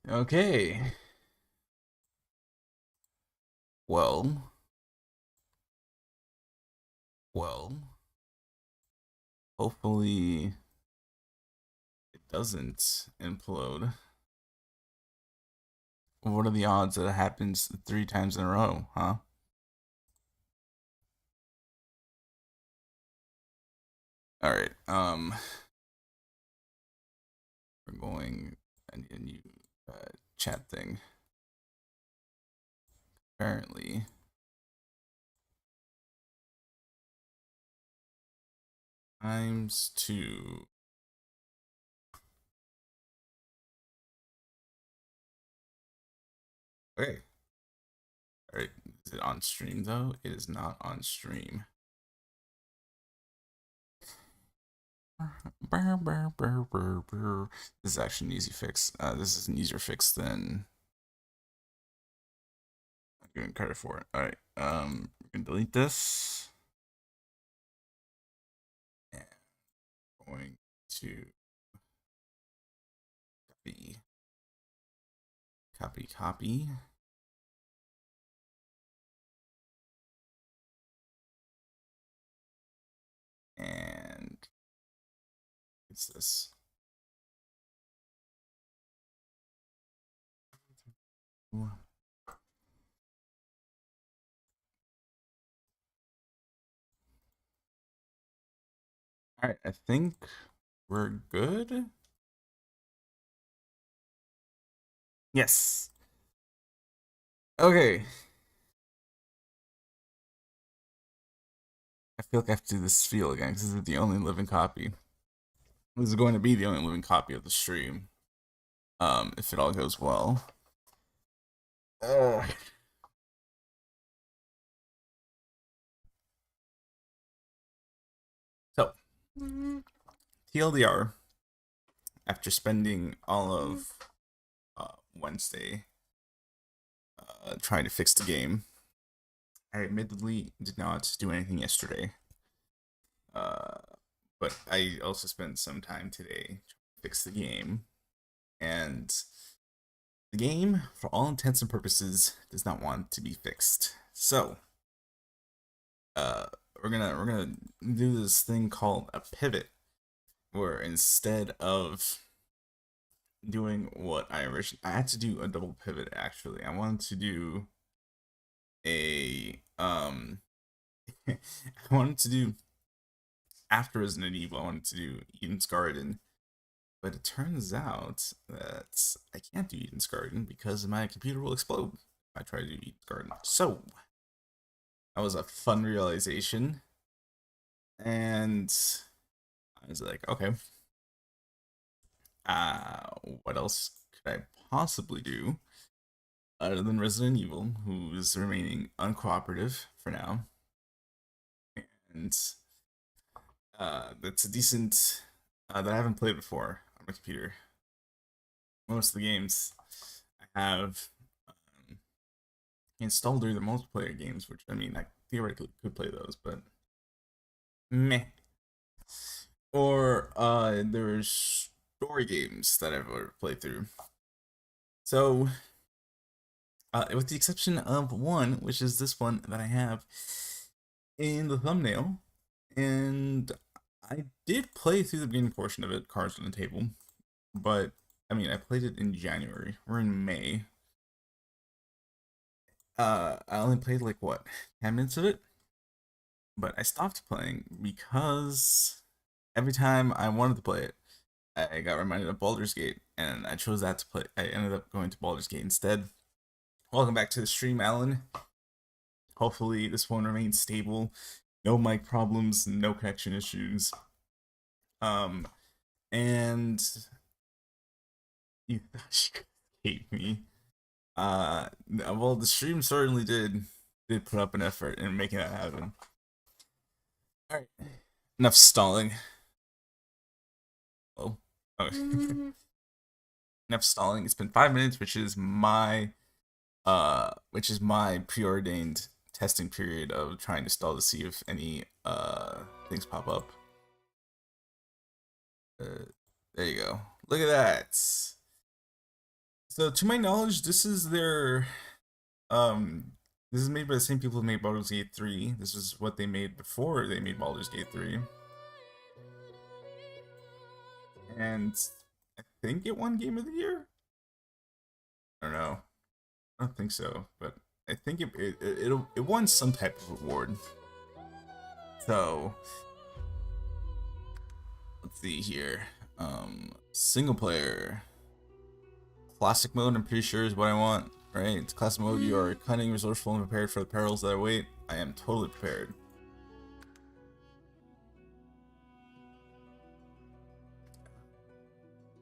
Okay. Well, well, hopefully it doesn't implode. What are the odds that it happens 3 times in a row, huh? All right. We're going. I need a new chat thing. Apparently, times two. Okay. All right. Is it on stream though? It is not on stream. This is actually an easy fix. This is an easier fix than I'm giving credit for it. All right. We can delete this. And going to copy, copy. And it's this. All right, I think we're good. Yes. Okay. I feel like I have to do this spiel again because this is the only living copy. This is going to be the only living copy of the stream. If it all goes well. Uh, so, TLDR, after spending all of Wednesday trying to fix the game, I admittedly did not do anything yesterday. Uh, but I also spent some time today to fix the game, and the game, for all intents and purposes, does not want to be fixed. So, uh, we're gonna do this thing called a pivot, where instead of doing what I had to do a double pivot actually. I wanted to do a I wanted to do after Resident Evil. I wanted to do Eden's Garden, but it turns out that I can't do Eden's Garden because my computer will explode if I try to do Eden's Garden. So that was a fun realization, and I was like, okay, what else could I possibly do other than Resident Evil, who's remaining uncooperative for now, and that's a decent that I haven't played before on my computer. Most of the games I have installed are the multiplayer games, which I mean I theoretically could play those, but meh. Or there's story games that I've ever played through. So, with the exception of one, which is this one that I have in the thumbnail, and I did play through the beginning portion of it, Cards on the Table, but I mean, I played it in January. We're in May. I only played like what 10 minutes of it, but I stopped playing because every time I wanted to play it, I got reminded of Baldur's Gate, and I chose that to play. I ended up going to Baldur's Gate instead. Welcome back to the stream, Alan. Hopefully, this one remains stable. No mic problems, no connection issues. Um, and you thought you could hate me. Well, the stream certainly did put up an effort in making that happen. All right, enough stalling. Oh, oh. Enough stalling. It's been 5 minutes, which is my preordained testing period of trying to stall to see if any things pop up. Uh, there you go. Look at that. So to my knowledge, um this is made by the same people who made Baldur's Gate 3. This is what they made before they made Baldur's Gate 3. And I think it won Game of the Year? I don't know. I don't think so, but I think it won some type of award. So let's see here. Single player. Classic mode, I'm pretty sure is what I want, right? It's classic mode, you are cunning, resourceful, and prepared for the perils that await. I am totally prepared.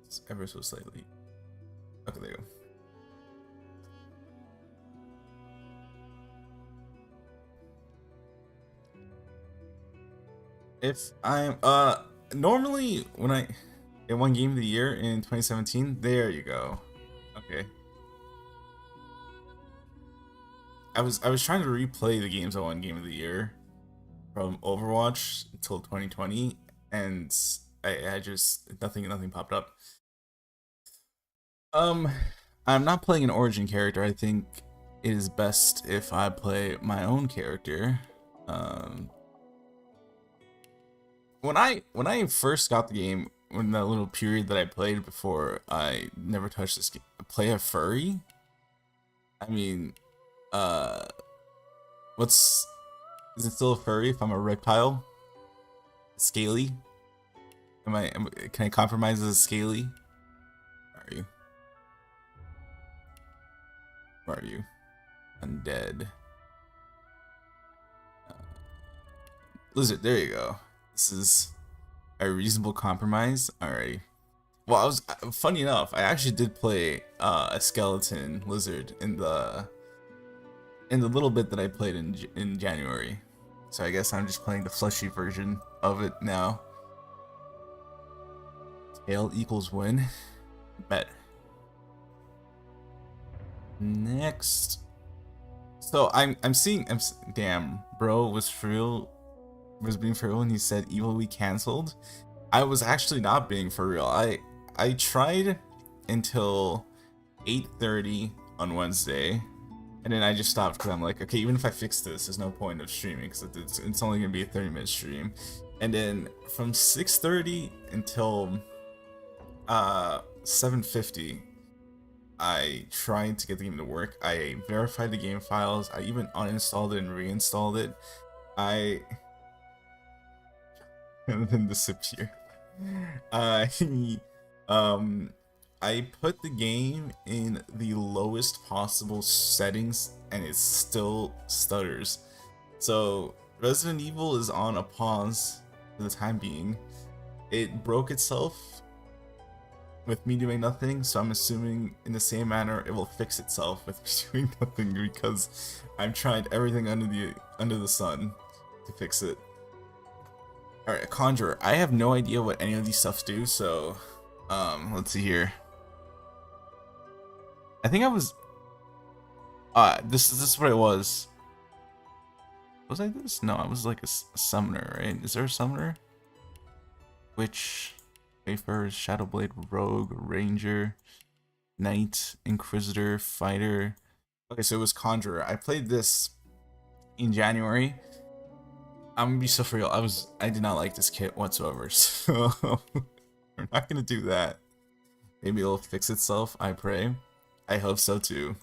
It's ever so slightly. Okay, there you go. If I'm normally when I get one game of the year in 2017, there you go. Okay. I was trying to replay the games I won Game of the Year from Overwatch until 2020, and I just nothing popped up. I'm not playing an origin character. I think it is best if I play my own character. When I first got the game, when that little period that I played before I never touched this game, play a furry. I mean, what's is it still a furry if I'm a reptile? Scaly? Can I compromise as a scaly? Where are you? Where are you? Undead. Lizard, there you go. This is a reasonable compromise. Alrighty. Well, I was funny enough. I actually did play a skeleton lizard in the little bit that I played in January. So I guess I'm just playing the fleshy version of it now. Tail equals win. Bet. Next. So I'm seeing. Damn, bro was for real. Was being for real when he said evil we cancelled. I was actually not being for real. I tried until 8:30 on Wednesday, and then I just stopped because I'm like, okay, even if I fix this, there's no point of streaming because it's only gonna be a 30-minute stream. And then from 6:30 until 7:50, I tried to get the game to work. I verified the game files. I even uninstalled it and reinstalled it. And then disappear. I put the game in the lowest possible settings and it still stutters. So Resident Evil is on a pause for the time being. It broke itself with me doing nothing, so I'm assuming in the same manner it will fix itself with me doing nothing because I've tried everything under the sun to fix it. Alright, Conjurer. I have no idea what any of these stuffs do, so let's see here. I think I was this is what it was. Was I this? No, I was like a summoner, right? Is there a summoner? Witch, Wayfarer, Shadowblade, Rogue, Ranger, Knight, Inquisitor, Fighter. Okay, so it was Conjurer. I played this in January. I'm gonna be so for real. I did not like this kit whatsoever, so we're not gonna do that. Maybe it'll fix itself, I pray. I hope so too.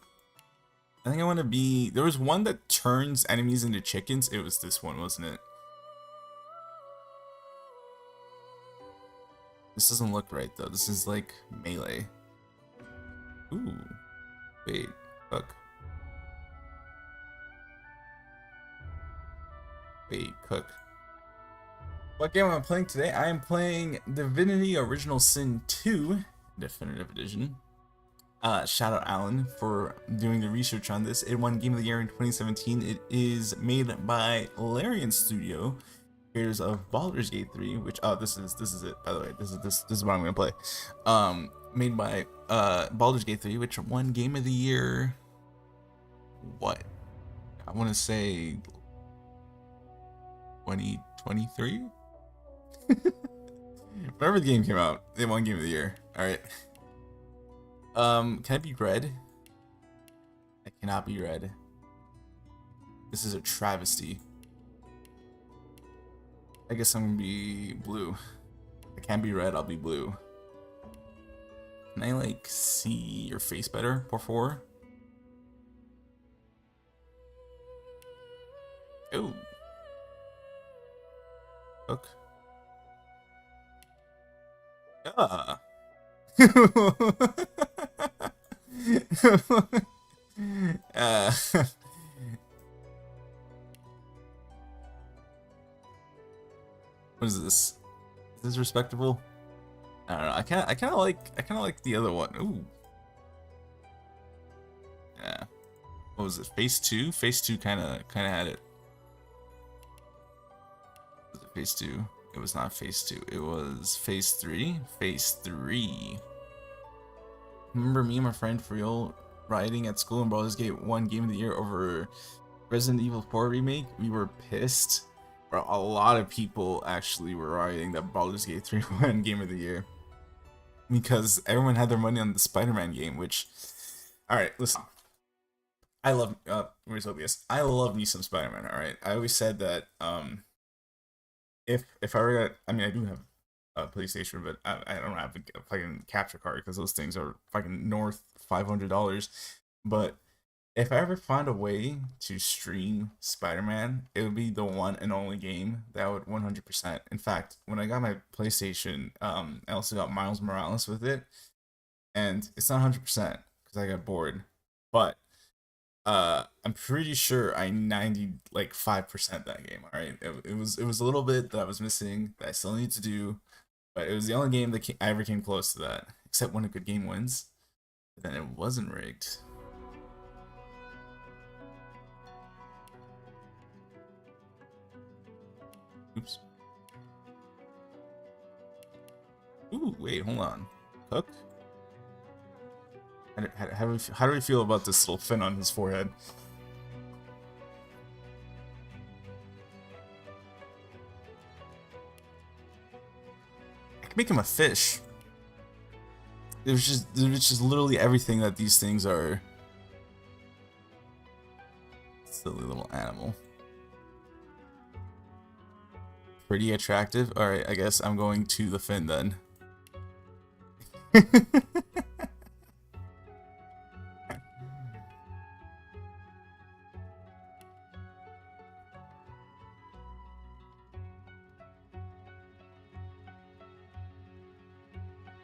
I think I want to be. There was one that turns enemies into chickens. It was this one, wasn't it? This doesn't look right though. This is like melee. Ooh. Wait, look. Wait, cook. What game am I playing today? I am playing Divinity Original Sin 2 Definitive Edition. Shout out Alan for doing the research on this. It won Game of the Year in 2017. It is made by Larian Studio, creators of Baldur's Gate 3, which this is it, by the way. This is what I'm gonna play. Made by Baldur's Gate 3, which won Game of the Year. What? I want to say 2023. Whenever the game came out, they won Game of the Year. All right. Can I be red? I cannot be red. This is a travesty. I guess I'm gonna be blue. I can't be red, I'll be blue. Can I, like, see your face better, por favor? Oh. Hook. Ah. uh, what is this? Is this respectable? I don't know. I kind of like the other one. Ooh. Yeah. What was it? Phase 2? Phase 2 kind of had it. Was it Phase 2? It was not Phase 2. It was Phase 3. Phase 3. Remember me and my friend Friel rioting at school and Baldur's Gate 1 Game of the Year over Resident Evil 4 remake? We were pissed. Bro, a lot of people actually were rioting that Baldur's Gate 3 won Game of the Year. Because everyone had their money on the Spider-Man game, which... Alright, listen. I love... where's Obius? I love me some Spider-Man, alright? I always said that, if I ever got... I mean, I do have a PlayStation, but I don't have a fucking capture card, because those things are fucking north $500. But if I ever find a way to stream Spider-Man, it would be the one and only game that would 100%. In fact, when I got my PlayStation, I also got Miles Morales with it, and it's not 100% because I got bored, but I'm pretty sure I 5% that game. All right, it was a little bit that I was missing that I still need to do, but it was the only game that I ever came close to that, except when a good game wins. But then it wasn't rigged. Oops. Ooh, wait, hold on. Cook? How do we feel about this little fin on his forehead? I can make him a fish. There's just literally everything that these things are. Silly little animal. Pretty attractive. Alright, I guess I'm going to the fin then.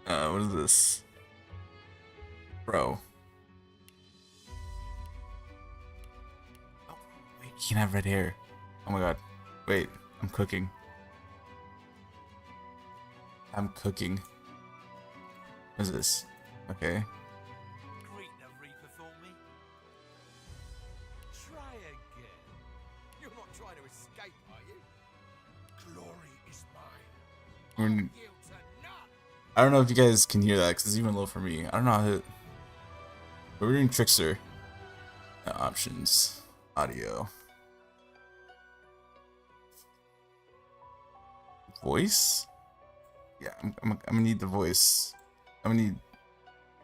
What is this? Bro. Oh, wait, you can have red hair. Oh my god. Wait, I'm cooking. I'm cooking. What is this? Okay. Greet the Reaper for me. Try again. You're not trying to escape, are you? Glory is mine. I don't know if you guys can hear that because it's even low for me. I don't know how to. But we're doing Trickster. Options. Audio. Voice? Yeah, I'm gonna need the voice. I'm gonna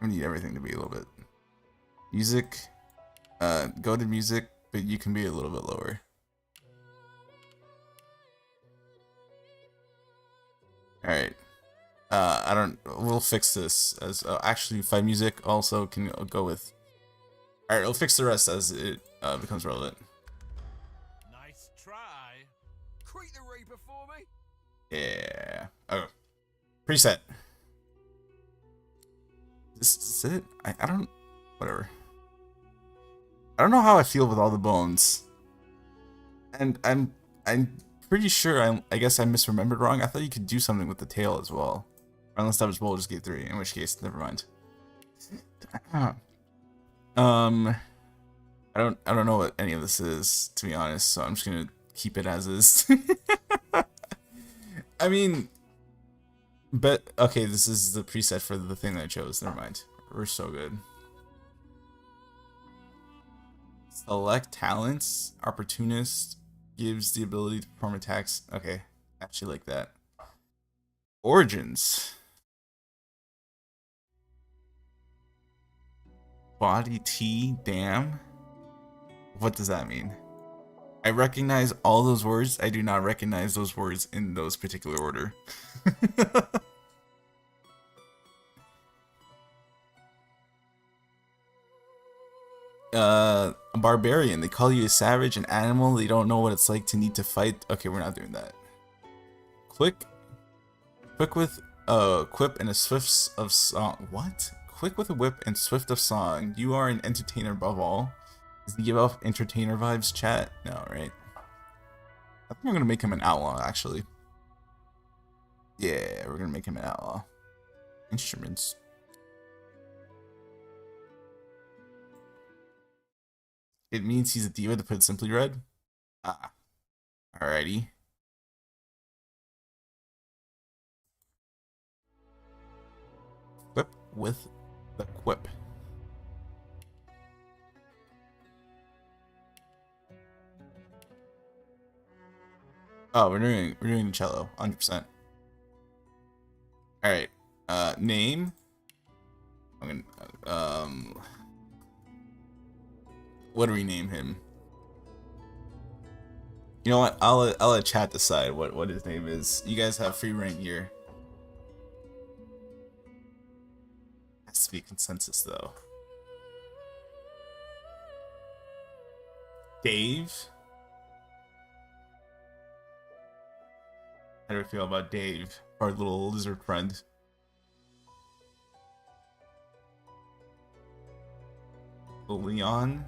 need everything to be a little bit. Music. Go to music, but you can be a little bit lower. Alright. I don't. We'll fix this as actually Five Music also can go with. All right, we'll fix the rest as it becomes relevant. Nice try. Greet the Reaper for me. Yeah. Oh, preset. This is it. I don't. Whatever. I don't know how I feel with all the bones. And I'm pretty sure I guess I misremembered wrong. I thought you could do something with the tail as well. Unless that was Baldur's Gate 3, in which case, never mind. I don't know what any of this is, to be honest, so I'm just gonna keep it as is. I mean, but okay, this is the preset for the thing that I chose. Never mind. We're so good. Select talents. Opportunist gives the ability to perform attacks. Okay, actually like that. Origins. Body T, damn. What does that mean? I recognize all those words. I do not recognize those words in those particular order. A barbarian. They call you a savage, an animal. They don't know what it's like to need to fight. Okay, we're not doing that. Quick with a quip and a swift of song. What? Quick with a whip and swift of song. You are an entertainer above all. Does he give off entertainer vibes, chat? No, right? I think I'm gonna make him an outlaw, actually. Yeah, we're gonna make him an outlaw. Instruments. It means he's a diva, to put it simply, Red. Ah. Alrighty. Whip with the quip. Oh, we're doing the cello, 100%. All right. Name. I'm gonna what do we name him? You know what? I'll let chat decide what his name is. You guys have free reign here. Has to be consensus though. Dave. How do I feel about Dave, our little lizard friend? Leon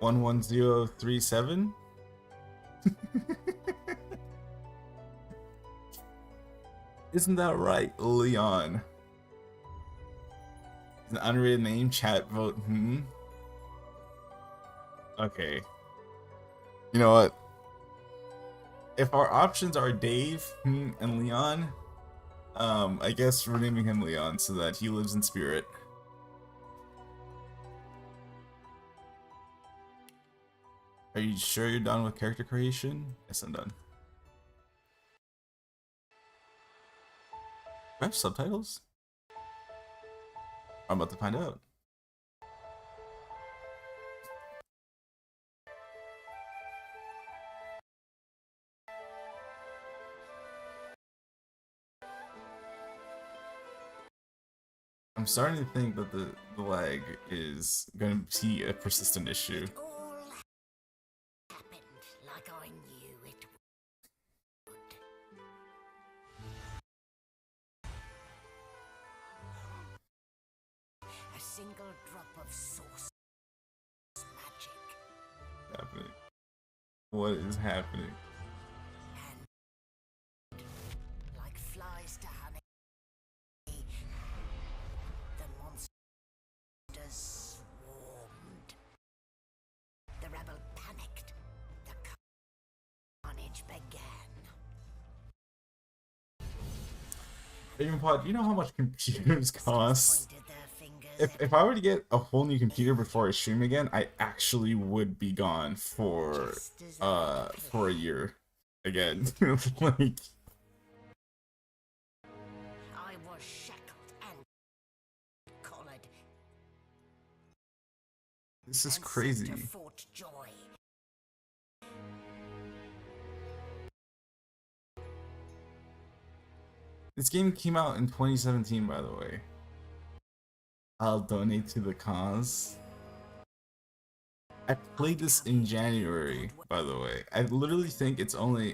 11037. Isn't that right, Leon? An unrated name, chat vote. Okay. You know what? If our options are Dave, and Leon, I guess we're naming him Leon so that he lives in spirit. Are you sure you're done with character creation? Yes, I'm done. Do I have subtitles? I'm about to find out. I'm starting to think that the lag is going to be a persistent issue. It all happened like I knew it would. A single drop of source magic. Happening. What is happening? And like flies to honey, the monsters swarmed. The rebel panicked. The carnage began. Even Pod, you know how much computers cost? Pointed their fingers If I were to get a whole new computer before I stream again, I actually would be gone for a year again. Like, I was shackled and collared. this is and sent crazy. to Fort Joy. This game came out in 2017, by the way. I'll donate to the cause. I played this in January, by the way. I literally think it's only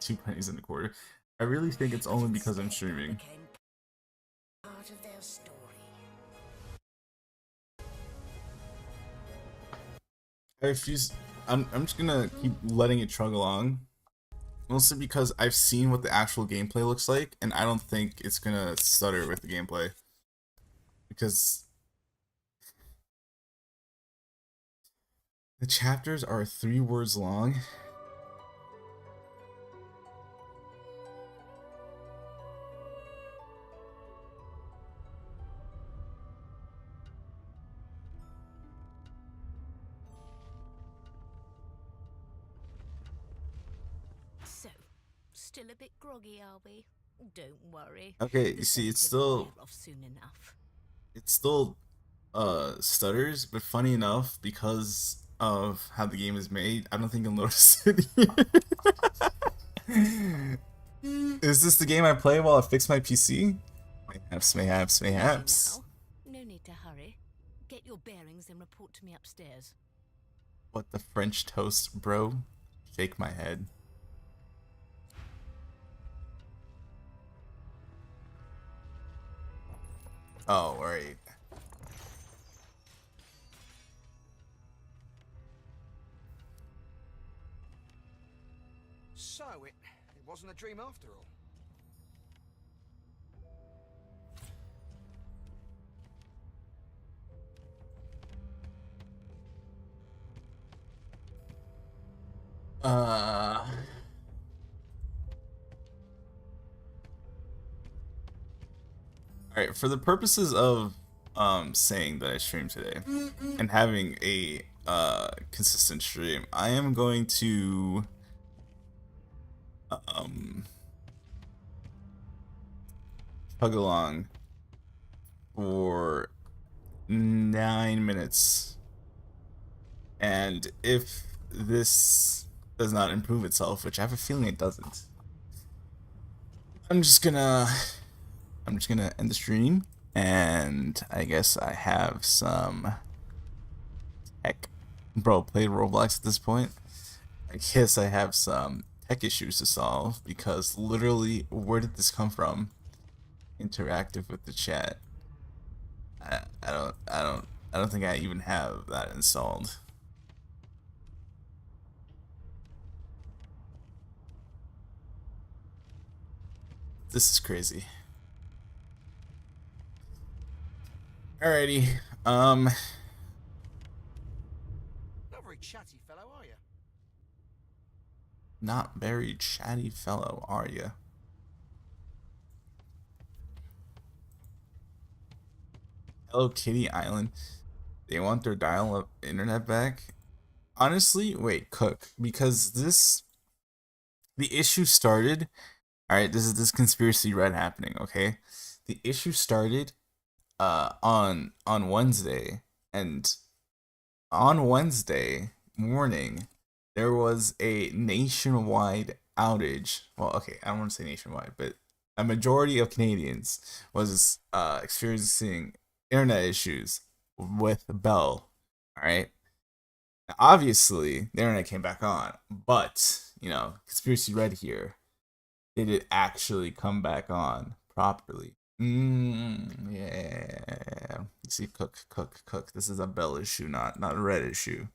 2 pennies and a quarter. I really think it's only because I'm streaming. Became part of their story. I refuse. I'm just gonna keep letting it chug along. Mostly because I've seen what the actual gameplay looks like, and I don't think it's gonna stutter with the gameplay. Because the chapters are 3 words long. So, still a bit groggy, are we? Don't worry. Okay, The you see, it's senses will still wear off soon enough. stutters, but funny enough, because of how the game is made, I don't think you'll notice it here. Is this the game I play while I fix my PC? Mayhaps. Now, no need to hurry. Get your bearings and report to me upstairs. What the French toast, bro? Shake my head. Oh, right. So it wasn't a dream after all. Uh. Alright, for the purposes of saying that I streamed today and having a consistent stream, I am going to chug along for 9 minutes, and if this does not improve itself, which I have a feeling it doesn't, I'm just gonna end the stream, and I guess I have some tech, bro, played Roblox at this point. I guess I have some tech issues to solve, because literally, where did this come from? Interactive with the chat. I don't think I even have that installed. This is crazy. Alrighty. Not a very chatty fellow, are you? Not very chatty fellow, are you? Hello Kitty Island. They want their dial-up internet back? Honestly, wait, Cook, because the issue started. Alright, this is this conspiracy red happening, okay? The issue started on Wednesday, and on Wednesday morning there was a nationwide outage. Well, okay, I don't want to say nationwide, but a majority of Canadians was experiencing internet issues with Bell. Alright, obviously the internet came back on, but you know, conspiracy red here, did it actually come back on properly? Yeah. You see, Cook. This is a Bell issue, not a red issue.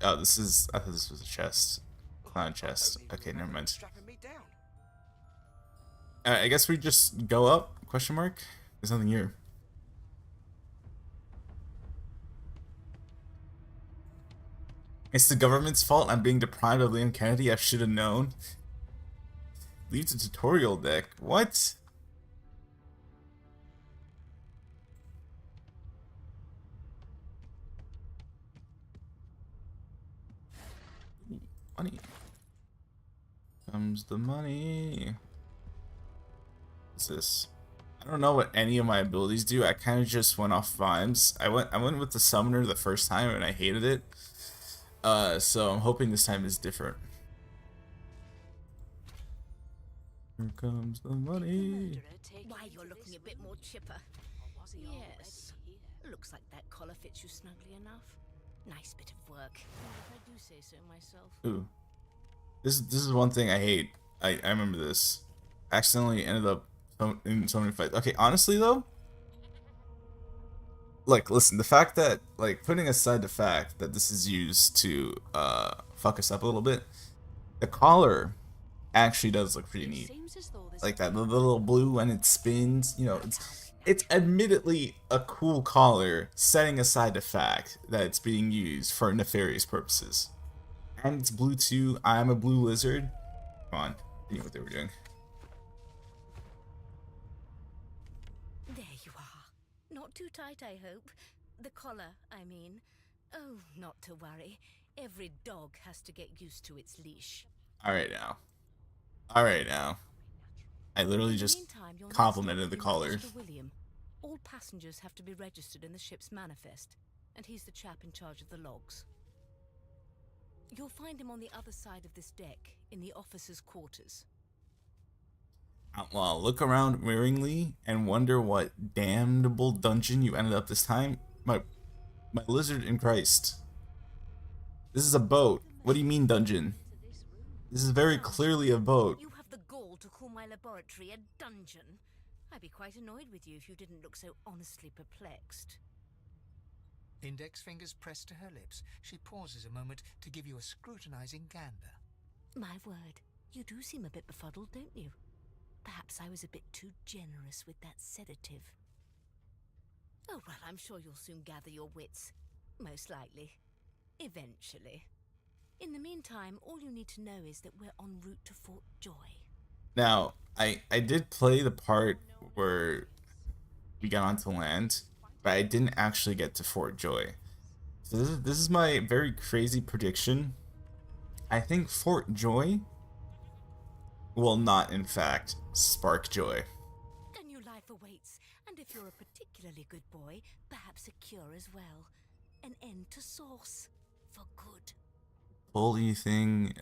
Oh, this is. I thought this was a chest. Clown chest. Okay, never mind. Strapping me down. I guess we just go up? Question mark? There's nothing here. It's the government's fault I'm being deprived of Liam Kennedy. I should have known. Leave the tutorial deck. What? Ooh, money. Comes the money. What's this? I don't know what any of my abilities do. I kind of just went off vibes. I went with the summoner the first time and I hated it. So I'm hoping this time is different. Here comes the money. Why, you're looking a bit more chipper. Yes. Looks like that collar fits you snugly enough. Nice bit of work, if I do say so myself. Ooh. This is one thing I hate. I remember this. Accidentally ended up in so many fights. Okay, honestly though, like, listen, the fact that, like, putting aside the fact that this is used to fuck us up a little bit, the collar actually does look pretty neat. Like that, the little blue and it spins, you know, it's admittedly a cool collar, setting aside the fact that it's being used for nefarious purposes. And it's blue too. I'm a blue lizard. Come on, you know what they were doing. There you are. Not too tight, I hope. The collar, I mean. Oh, not to worry. Every dog has to get used to its leash. Alright now. Alright now. I literally In the just meantime, your next complimented stop the will be caller. Master William. All passengers have to be registered in the ship's manifest, and he's the chap in charge of the logs. You'll find him on the other side of this deck, in the officers' quarters. Outlaw, look around wearingly and wonder what damnable dungeon you ended up this time. My lizard in Christ. This is a boat. What do you mean dungeon? This is very clearly a boat. You have the gall to call my laboratory a dungeon. I'd be quite annoyed with you if you didn't look so honestly perplexed. Index fingers pressed to her lips, she pauses a moment to give you a scrutinizing gander. My word, you do seem a bit befuddled, don't you? Perhaps I was a bit too generous with that sedative. Oh, well, I'm sure you'll soon gather your wits. Most likely. Eventually. In the meantime, all you need to know is that we're en route to Fort Joy. Now, I did play the part where we got onto land, but I didn't actually get to Fort Joy. So this is my very crazy prediction. I think Fort Joy will not, in fact, spark joy. A new life awaits, and if you're a particularly good boy, perhaps a cure as well. An end to sauce. For good. Bully thing,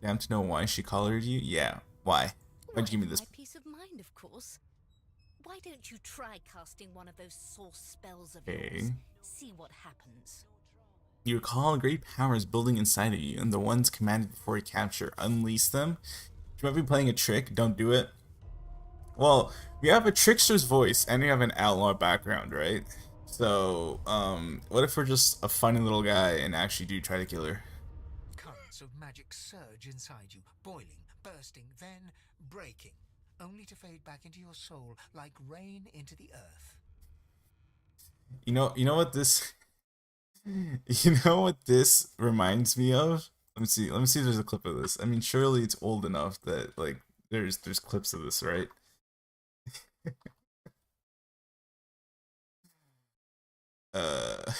damn to know why she collared you? Yeah, why? Why'd you give me this? My peace of mind, of course. Why don't you try casting one of those sauce spells of yours? Okay. See what happens. You recall great powers building inside of you, and the ones commanded before you capture. Unleash them. If you might be playing a trick, don't do it. Well, you have a trickster's voice, and you have an outlaw background, right? So, what if we're just a funny little guy and actually do try to kill her? Currents of magic surge inside you, boiling, bursting, then breaking, only to fade back into your soul like rain into the earth. You know what this you know what this reminds me of? Let me see if there's a clip of this. I mean, surely it's old enough that like there's clips of this, right? uh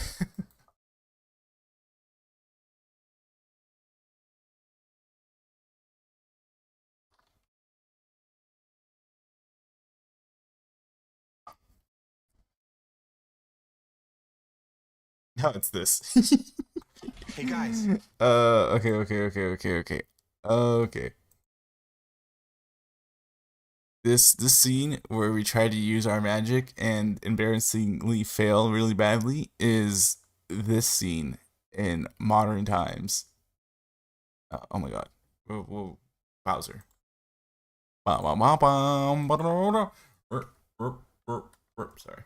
No, it's this. Hey guys, Okay. This scene where we try to use our magic and embarrassingly fail really badly is this scene in modern times. Oh my god. Whoa. Bowser. Sorry.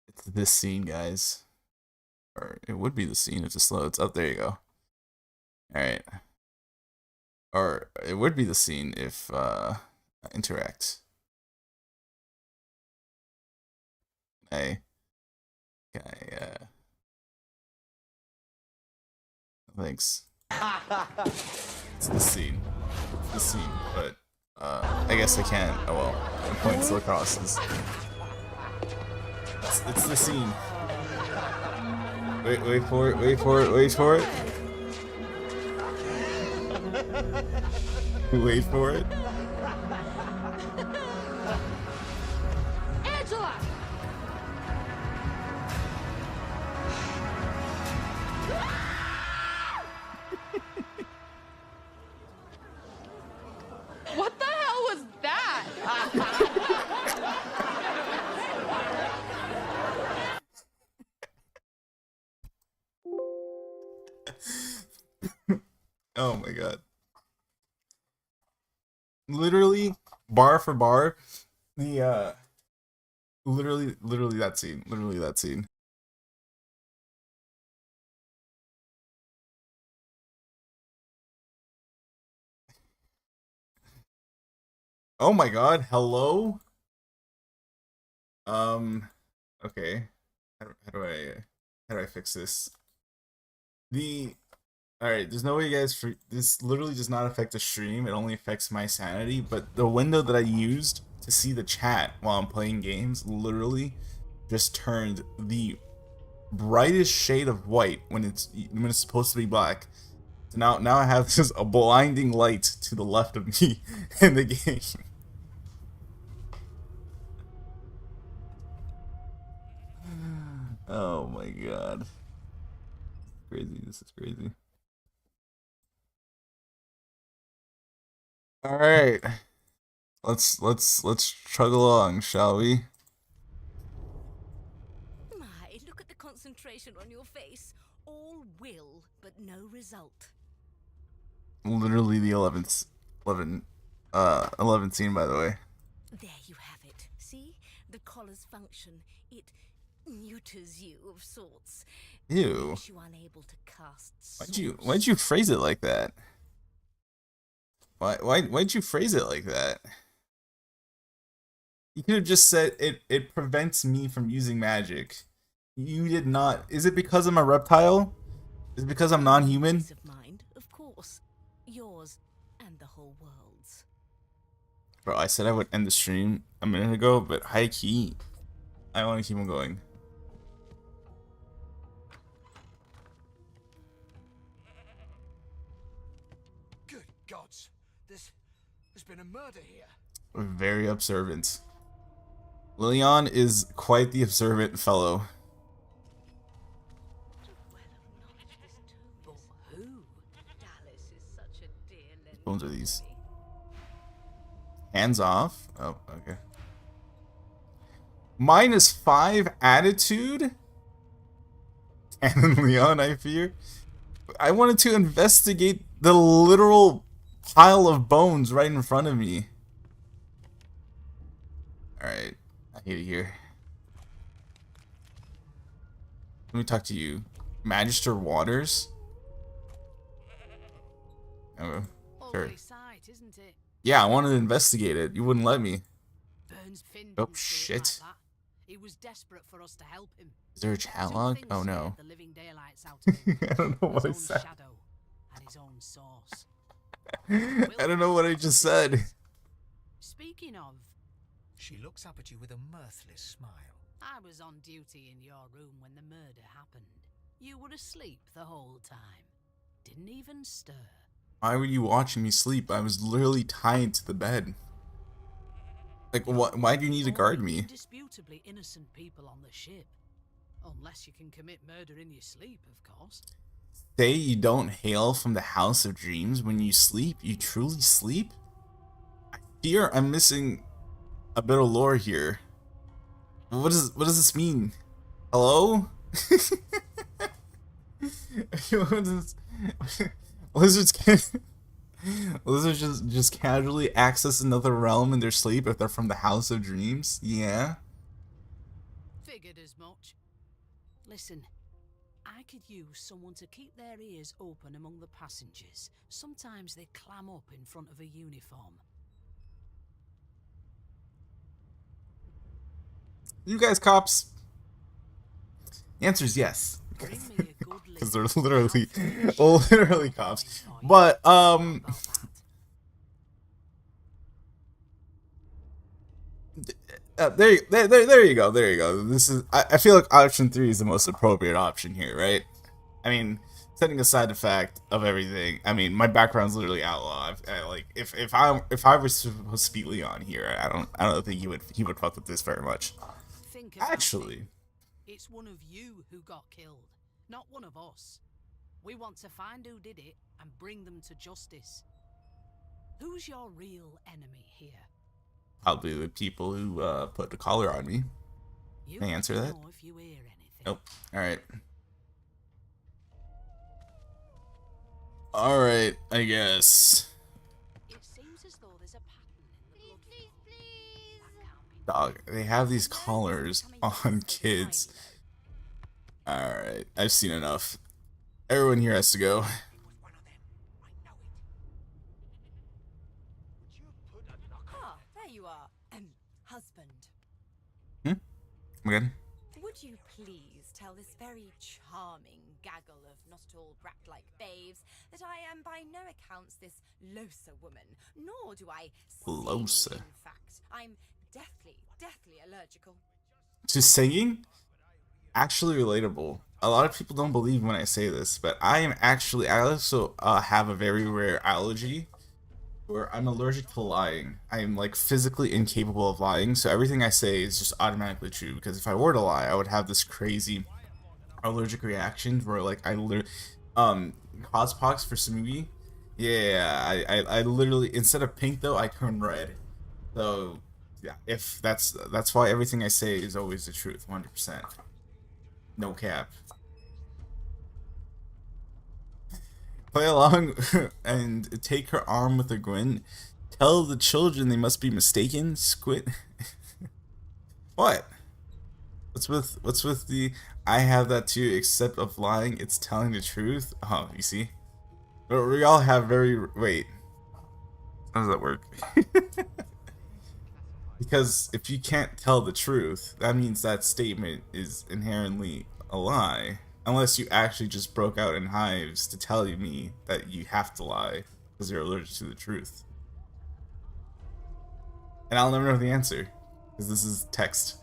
It's this scene, guys. Or it would be the scene if this loads. Oh, there you go. Alright. Or it would be the scene if interact. Can I thanks. It's the scene. It's the scene, but I guess I can't. Oh well. The point still crosses. It's the scene. Wait for it. Wait for it. Angela! What the hell was that? Oh my god. Literally, bar for bar, the literally that scene. Literally that scene. Oh my god, hello? Okay. How do I fix this? Alright, there's no way you guys this literally does not affect the stream, it only affects my sanity, but the window that I used to see the chat while I'm playing games literally just turned the brightest shade of white when it's supposed to be black. So now I have just a blinding light to the left of me in the game. Oh my god. Crazy, this is crazy. Alright. Let's chug along, shall we? My, look at the concentration on your face. All will, but no result. Literally the 11th scene, by the way. There you have it. See? The collar's function. It neuters you of sorts. Ew. Makes you unable to cast Why'd you phrase it like that? Why'd you phrase it like that? You could have just said it prevents me from using magic. You did not. Is it because I'm a reptile? Is it because I'm non-human? Peace of mind, of course. Yours and the whole world's. Bro, I said I would end the stream a minute ago, but high key, I want to keep on going. Good gods. There's been a murder here. Very observant. Lilian is quite the observant fellow. But who? Dallas is such a dear little Bones are these. boy. Hands off. Oh, okay. -5 attitude? And Leon, I fear. I wanted to investigate the literal pile of bones right in front of me. Alright. I hate it here. Let me talk to you. Magister Waters? Oh, sure. Ugly sight, isn't it? Yeah, I wanted to investigate it. You wouldn't let me. Burns Finn Oh, didn't see it shit. like that. He was desperate for us to help him. Is there a chat log? Two Oh things no. scared the living daylights out of him. I don't know what I His own said. shadow and his own source. I don't know what I just said. Speaking of, She looks up at you with a mirthless smile. I was on duty in your room when the murder happened. You were asleep the whole time. Didn't even stir. Why were you watching me sleep? I was literally tied to the bed. Like, what? Why do you need to guard Only me? Indisputably innocent people on the ship. Unless you can commit murder in your sleep, of course. Say you don't hail from the House of Dreams when you sleep. You truly sleep? I fear I'm missing a bit of lore here. What does this mean? Hello? Lizards just casually access another realm in their sleep if they're from the House of Dreams? Yeah. Figured as much. Listen, I could use someone to keep their ears open among the passengers. Sometimes they clam up in front of a uniform. You guys cops? The answer is yes. Bring me a good Because they're listen. literally, I'll literally cops. But, about that. there you go. This is, I feel like option 3 is the most appropriate option here, right? I mean, setting aside the fact of everything, I mean, my background's literally outlaw. Like, if I was supposed to be Leon here, I don't think he would fuck with this very much. Think about Actually, it. It's one of you who got killed, not one of us. We want to find who did it and bring them to justice. Who's your real enemy here? probably the people who put the collar on me. You Can I let answer me that? know if you hear anything. Nope. Alright, I guess. It seems as though there's a pattern in the blood flow. Dog, they have these collars on kids. Alright, I've seen enough. Everyone here has to go. It was one of them. I know it. Would you put a knock on Ah, there you are. Husband. Again? Would you please tell this very charming gaggle of not-at-all brat-like babes that I am by no accounts this Losa woman, nor do I sing, Losa. in fact. I'm deathly allergical. To singing? Actually relatable. A lot of people don't believe when I say this, but I also have a very rare allergy where I'm allergic to lying. I am like physically incapable of lying, so everything I say is just automatically true, because if I were to lie, I would have this crazy allergic reaction where like I literally Cospox for Smoothie. Yeah, I literally, instead of pink though, I turn red. So yeah, if that's why everything I say is always the truth, 100%. No cap. Play along and take her arm with a grin. Tell the children they must be mistaken. Squid. What? What's with the I have that too, except of lying, it's telling the truth? Oh, you see? But we all have wait. How does that work? Because if you can't tell the truth, that means that statement is inherently a lie. Unless you actually just broke out in hives to tell me that you have to lie because you're allergic to the truth. And I'll never know the answer because this is text.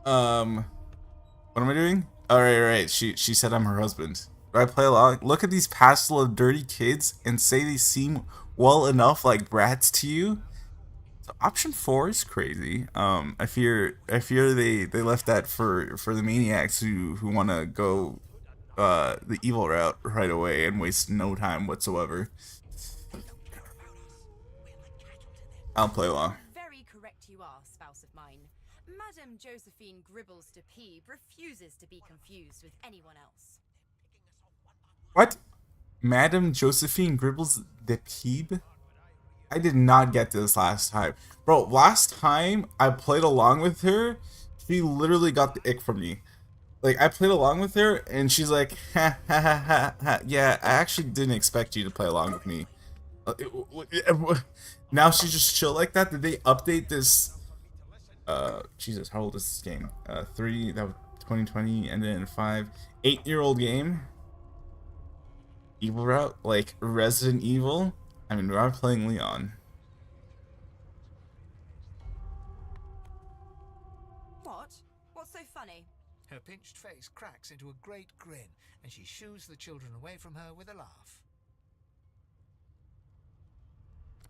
What am I doing? Alright, she said I'm her husband. Do I play along? Look at these pastel of dirty kids and say they seem well enough like brats to you? So option 4 is crazy. I fear they left that for the maniacs who wanna go the evil route right away and waste no time whatsoever. I'll play along. Very correct you are, spouse of mine. Madame Josephine Gribbles de Peeb refuses to be confused with anyone else. What? Madame Josephine Gribbles de Peeb? I did not get this last time. Bro, last time I played along with her, she literally got the ick from me. Like, I played along with her, and she's like, ha ha ha ha ha. Yeah, I actually didn't expect you to play along with me. Now she's just chill like that? Did they update this? Jesus, how old is this game? 3, that was 2020, and then 5. 8-year-old game? Evil route? Like Resident Evil? I mean, we are playing Leon. What? What's so funny? Her pinched face cracks into a great grin, and she shoos the children away from her with a laugh.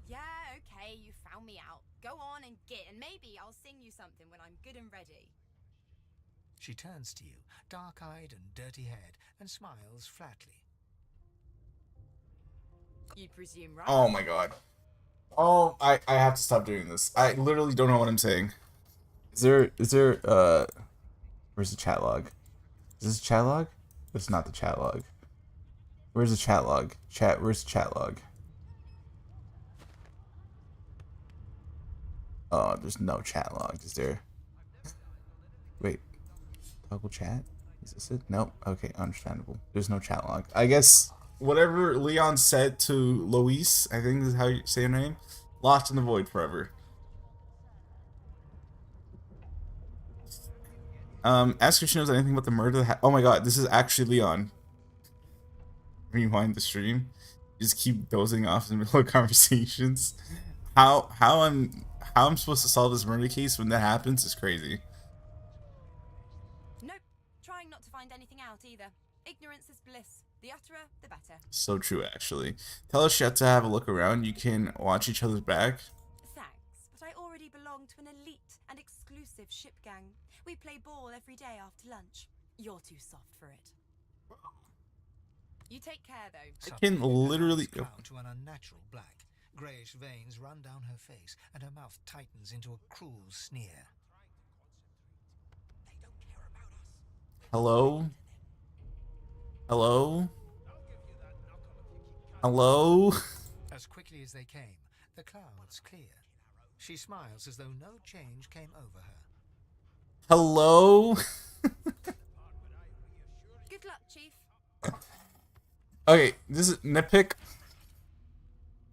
Yeah, okay, you found me out. Go on and get, and maybe I'll sing you something when I'm good and ready. She turns to you, dark-eyed and dirty-haired, and smiles flatly. You presume, right? Oh my god. Oh, I have to stop doing this. I literally don't know what I'm saying. Is there, where's the chat log? Is this a chat log? It's not the chat log. Where's the chat log? Where's the chat log? Oh, there's no chat log, is there? Wait. Toggle chat? Is this it? Nope. Okay, understandable. There's no chat log. I guess whatever Leon said to Lois, I think is how you say her name, lost in the void forever. Ask if she knows anything about the murder that oh my god, this is actually Leon. Rewind the stream. Just keep dozing off in the middle of conversations. How I'm supposed to solve this murder case when that happens is crazy. Nope. Trying not to find anything out either. Ignorance is bliss. The utterer, the better. So true, actually. Tell us you have to have a look around. You can watch each other's back. Thanks, but I already belong to an elite and exclusive ship gang. We play ball every day after lunch. You're too soft for it. You take care, though. I can literally Down to an unnatural black. Greyish veins run down her face, and her mouth tightens into a cruel sneer. Hello? Hello? Hello? As quickly as they came, the clouds clear. She smiles as though no change came over her. Hello? Good luck, Chief. Okay, this is nitpick.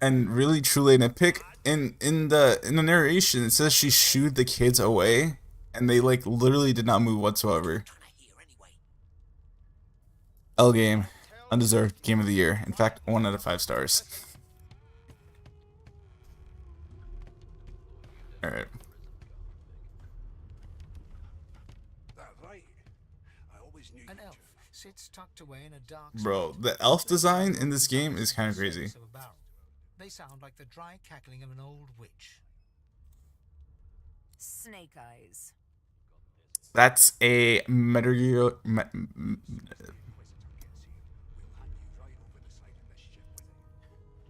And really truly nitpick. In the narration, it says she shooed the kids away, and they like literally did not move whatsoever. L game, undeserved game of the year. In fact, 1 out of 5 stars. All right. That right. I always knew An you'd elf sits tucked away in a dark Bro, spot. the elf design in this game is kind of crazy. Of a barrel. They sound like the dry cackling of an old witch. Snake eyes. That's a Metal Gear.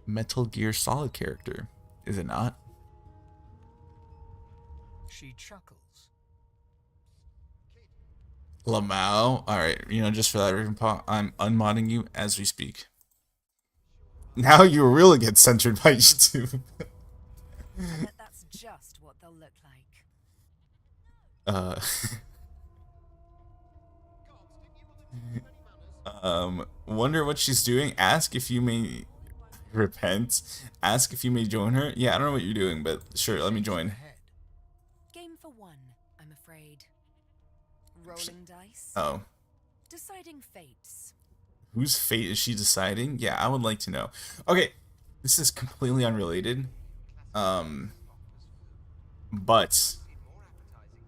Metal Gear Solid character, is it not? She chuckles. Lamau. All right, you know, just for that reason, Paul, I'm unmodding you as we speak. Now you really get censored by YouTube. I bet that's just what they'll look like. Wonder what she's doing. Ask if you may repent. Ask if you may join her. Yeah, I don't know what you're doing, but sure, let me join. Head. Game for one, I'm afraid. Rolling dice. Oh, Deciding fates. whose fate is she deciding? Yeah, I would like to know. Okay, this is completely unrelated. But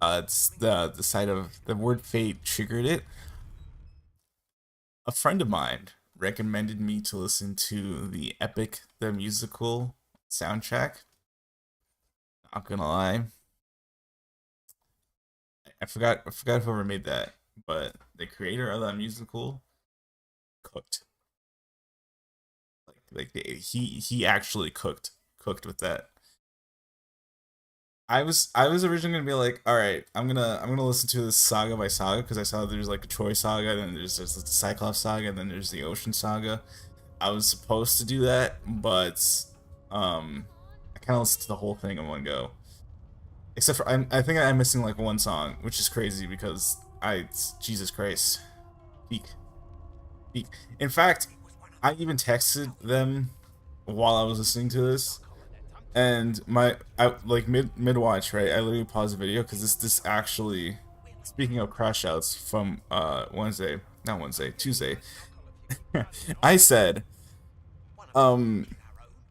it's the side of the word fate triggered it. A friend of mine recommended me to listen to the Epic the Musical soundtrack. Not gonna lie, I forgot whoever made that, but the creator of that musical cooked. He actually cooked with that. I was originally gonna be like, all right, I'm gonna listen to this saga by saga because I saw there's like a Troy saga, then there's the Cyclops saga, and then there's the Ocean saga. I was supposed to do that, but I kind of listened to the whole thing in one go. Except for I think I'm missing like one song, which is crazy because Jesus Christ, peak. In fact, I even texted them while I was listening to this. And like mid watch, right? I literally paused the video because this actually, speaking of crash outs from Tuesday, I said, the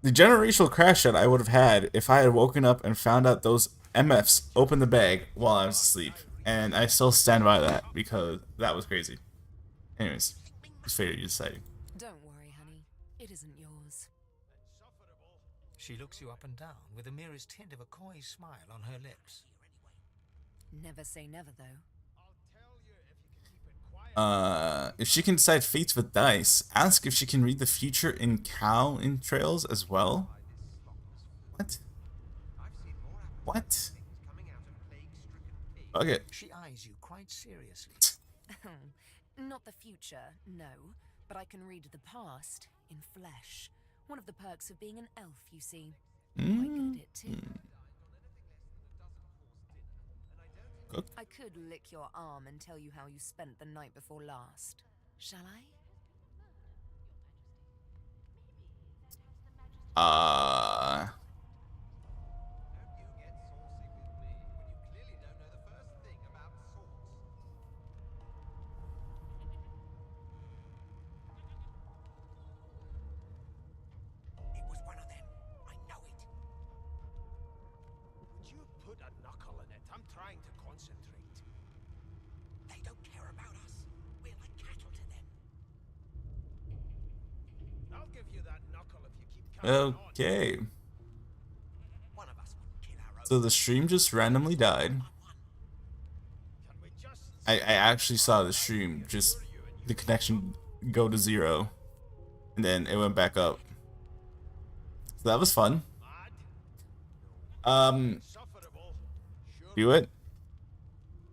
generational crash out I would have had if I had woken up and found out those MFs opened the bag while I was asleep, and I still stand by that because that was crazy. Anyways, it's fair you deciding. Don't worry, honey. It isn't yours. She looks you up and down with the merest hint of a coy smile on her lips. Never say never, though. If she can decide fates with dice, ask if she can read the future in cow entrails as well. What? Okay. She eyes you quite seriously. Not the future, no. But I can read the past in flesh. One of the perks of being an elf, you see. Quite good at it, too. I could lick your arm and tell you how you spent the night before last. Shall I? It was one of them. I know it. Would you put a knuckle in it? I'm trying to concentrate. They don't care about us. We're like cattle to them. I'll give you that knuckle if you keep coming Okay. on. One of us wouldn't kill our own. So the stream just randomly died. Can we just I actually saw the stream, just the connection go to 0. And then it went back up. So that was fun. sufferable? Sure. Do it.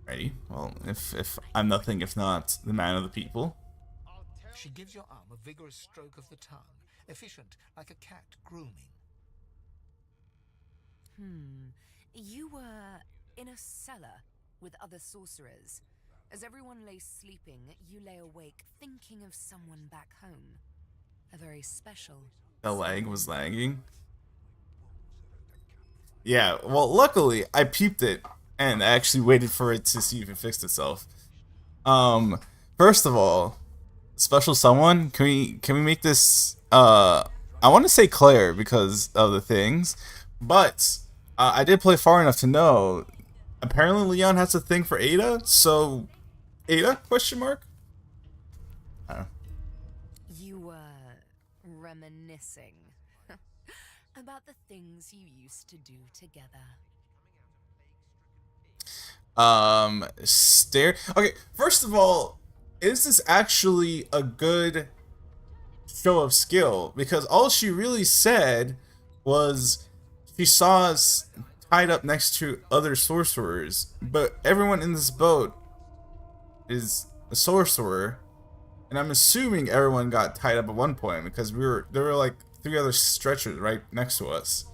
Ready? Well, if I'm nothing if not the man of the people. I'll tell She gives your arm a vigorous stroke of the tongue, efficient like a cat grooming. You were in a cellar with other sorcerers. As everyone lay sleeping, you lay awake thinking of someone back home. A very special. The lag was lagging. Yeah, well, luckily I peeped it and I actually waited for it to see if it fixed itself. First of all, special someone? Can we make this I want to say Claire because of the things, but I did play far enough to know apparently Leon has a thing for Ada, so Ada question mark? You were reminiscing about the things you used to do together. Stare. Okay, first of all, is this actually a good show of skill? Because all she really said was she saw us tied up next to other sorcerers, but everyone in this boat is a sorcerer, and I'm assuming everyone got tied up at one point because there were like 3 other stretchers right next to us.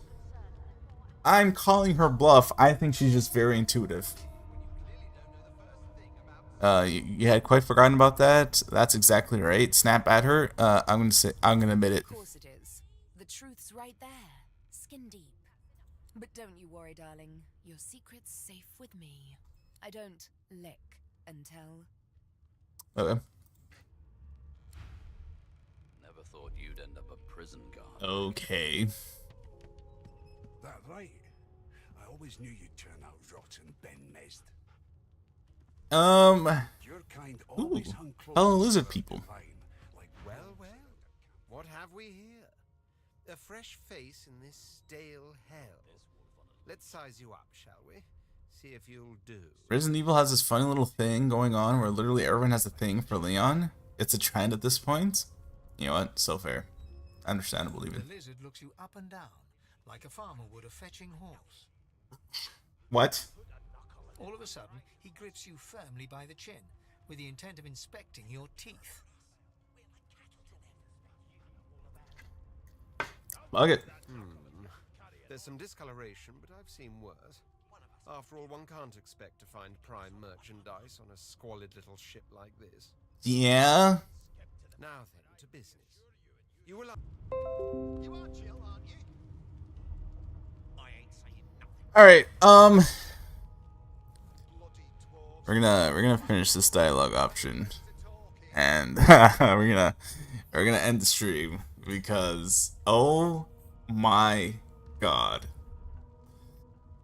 I'm calling her bluff. I think she's just very intuitive. You had quite forgotten about that. That's exactly right. Snap at her. I'm gonna admit it. Of course it is. The truth's right there, skin deep. But don't you worry, darling. Your secret's safe with me. I don't lick and tell. Okay. Never thought you'd end up a prison guard. Okay. That right. I always knew you'd turn out rotten, Ben Mezd. Ooh, Your kind always hung close fellow to lizard the people. divine, like Well, what have we here? A fresh face in this stale hell. Let's size you up, shall we? See if you'll do. Resident Evil has this funny little thing going on where literally everyone has a thing for Leon. It's a trend at this point. You know what? So fair. Understandable even. The lizard looks you up and down, like a farmer would a fetching horse. What? All of a sudden, he grips you firmly by the chin, with the intent of inspecting your teeth. Bug it. There's some discoloration, but I've seen worse. After all, one can't expect to find prime merchandise on a squalid little ship like this. Yeah. Now then, to business. You will. You are chill, aren't you? I ain't saying nothing. All right. Bloody We're gonna finish this dialogue option, and we're gonna end the stream because oh my god,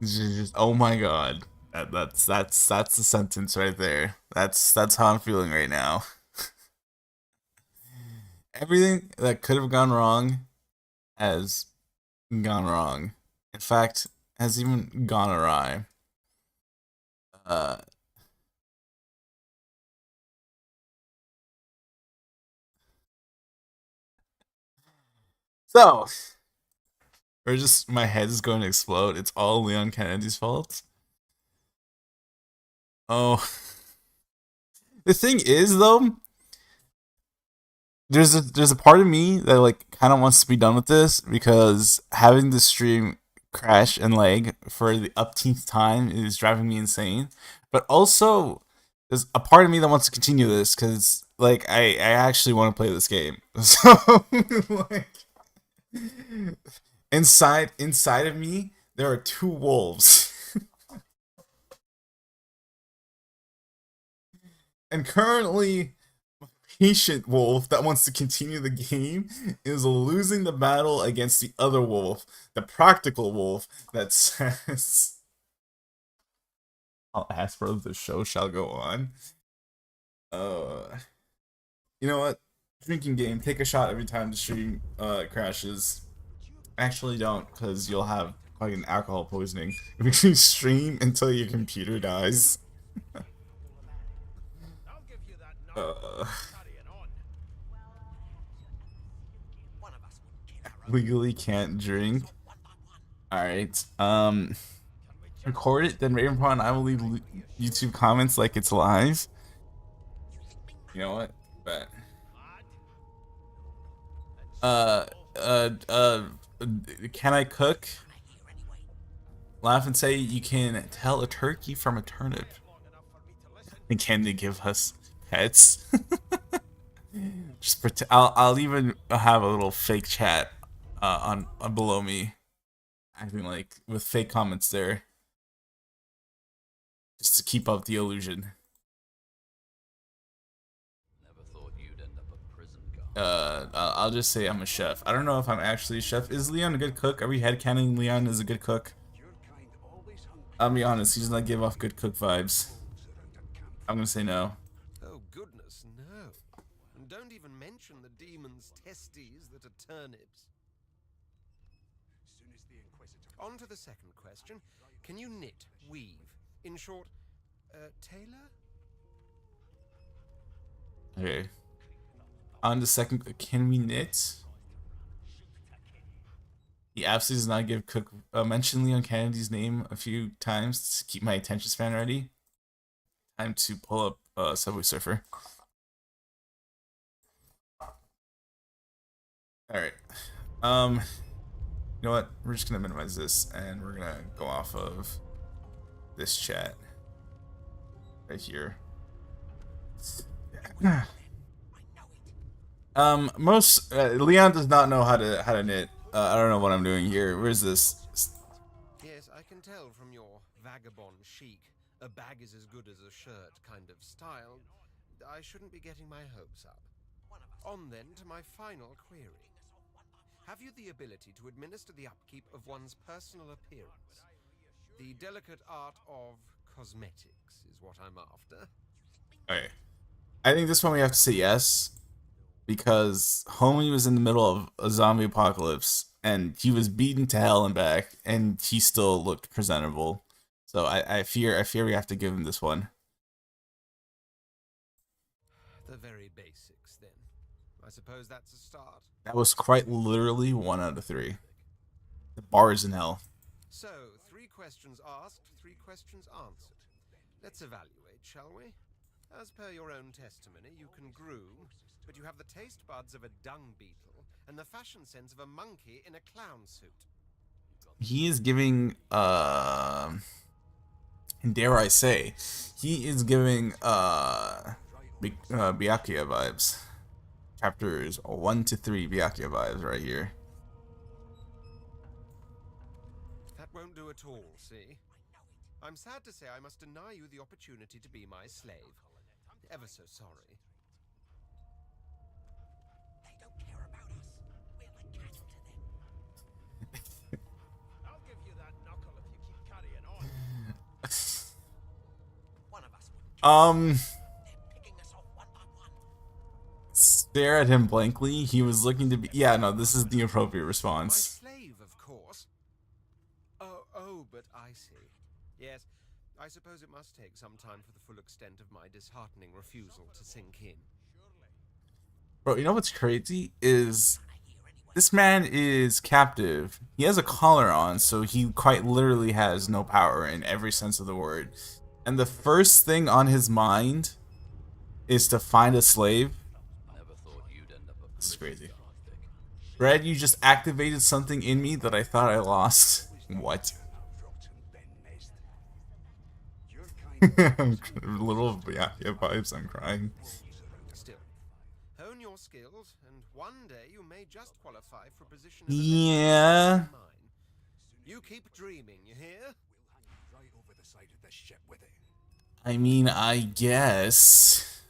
just oh my god, that's the sentence right there. That's how I'm feeling right now. Everything that could have gone wrong has gone wrong. In fact, has even gone awry. So, my head is going to explode. It's all Leon Kennedy's fault. Oh. The thing is, though, there's a part of me that like kind of wants to be done with this because having the stream crash and lag for the upteenth time is driving me insane. But also, there's a part of me that wants to continue this because like I actually want to play this game. So like. Inside of me, there are 2 wolves. And currently, a patient wolf that wants to continue the game is losing the battle against the other wolf, the practical wolf that says, I'll ask for the show shall go on. You know what? Drinking game, take a shot every time the stream crashes. Actually don't, because you'll have fucking alcohol poisoning if you stream until your computer dies. Legally can't drink. Alright, record it, then Ravenpaw and I will leave YouTube comments like it's live. You know what? Bet. Can I cook? Laugh and say you can tell a turkey from a turnip. And can they give us pets? Just pretend. I'll even have a little fake chat on below me, acting like with fake comments there, just to keep up the illusion. Never thought you'd end up a I'll just say I'm a chef. I don't know if I'm actually a chef. Is Leon a good cook? Are we headcanon Leon is a good cook? I'll be honest, he does not give off good cook vibes. I'm gonna say no. Oh, goodness, no. And don't even mention the demon's testes that are turnips. On to the second question. Can you knit, weave? In short, tailor? Okay. On the second, can we knit? He absolutely does not give cook. Mention Leon Kennedy's name a few times to keep my attention span ready. Time to pull up Subway Surfer. Alright. You know what? We're just gonna minimize this and we're gonna go off of this chat right here. Leon does not know how to knit. I don't know what I'm doing here. Where's this? Yes, I can tell from your vagabond chic, a bag is as good as a shirt kind of style. I shouldn't be getting my hopes up. On then to my final query. Have you the ability to administer the upkeep of one's personal appearance? The delicate art of cosmetics is what I'm after. Okay. I think this one we have to say yes. Because homie was in the middle of a zombie apocalypse and he was beaten to hell and back and he still looked presentable. So I fear we have to give him this one. The very basics then. I suppose that's a start. That was quite literally 1 out of 3. The bar is in hell. So, 3 questions asked, 3 questions answered. Let's evaluate, shall we? As per your own testimony, you can groom, but you have the taste buds of a dung beetle and the fashion sense of a monkey in a clown suit. He is giving, dare I say, he is giving, Byakuya vibes. Chapters 1 to 3 Byakuya vibes right here. That won't do at all, see? I'm sad to say I must deny you the opportunity to be my slave. Ever so sorry. They don't care about us. We're like cattle to them. I'll give you that knuckle if you keep carrying on. One of us wouldn't. They're picking us off one by one. Stare at him blankly. He was looking to be. Yeah, no, this is the appropriate response. My slave, of course. Oh, but I see. Yes, I suppose it must take some time for the full extent of my disheartening refusal to sink in. Bro, you know what's crazy is this man is captive. He has a collar on, so he quite literally has no power in every sense of the word. And the first thing on his mind is to find a slave. This is crazy. Brad, you just activated something in me that I thought I lost. What? Little Byakuya vibes, I'm crying. Still, hone your skills, and one day you may just qualify for a position. Yeah. You keep dreaming, you hear? I mean, I guess.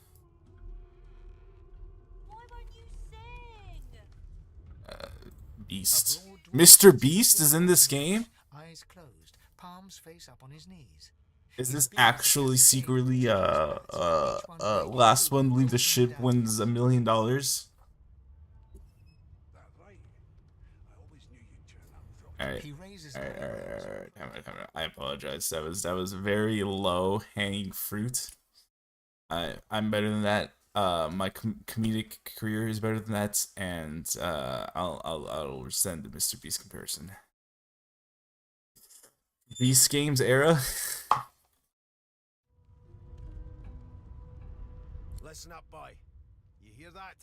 Beast. Mr. Beast is in this game? Eyes closed, palms face up on his knees. Is this actually secretly last one to leave the ship wins $1 million? Alright. I apologize. That was very low hanging fruit. I'm better than that. My comedic career is better than that, and I'll send the Mr. Beast comparison. Beast Games era. Listen up, boy. You hear that?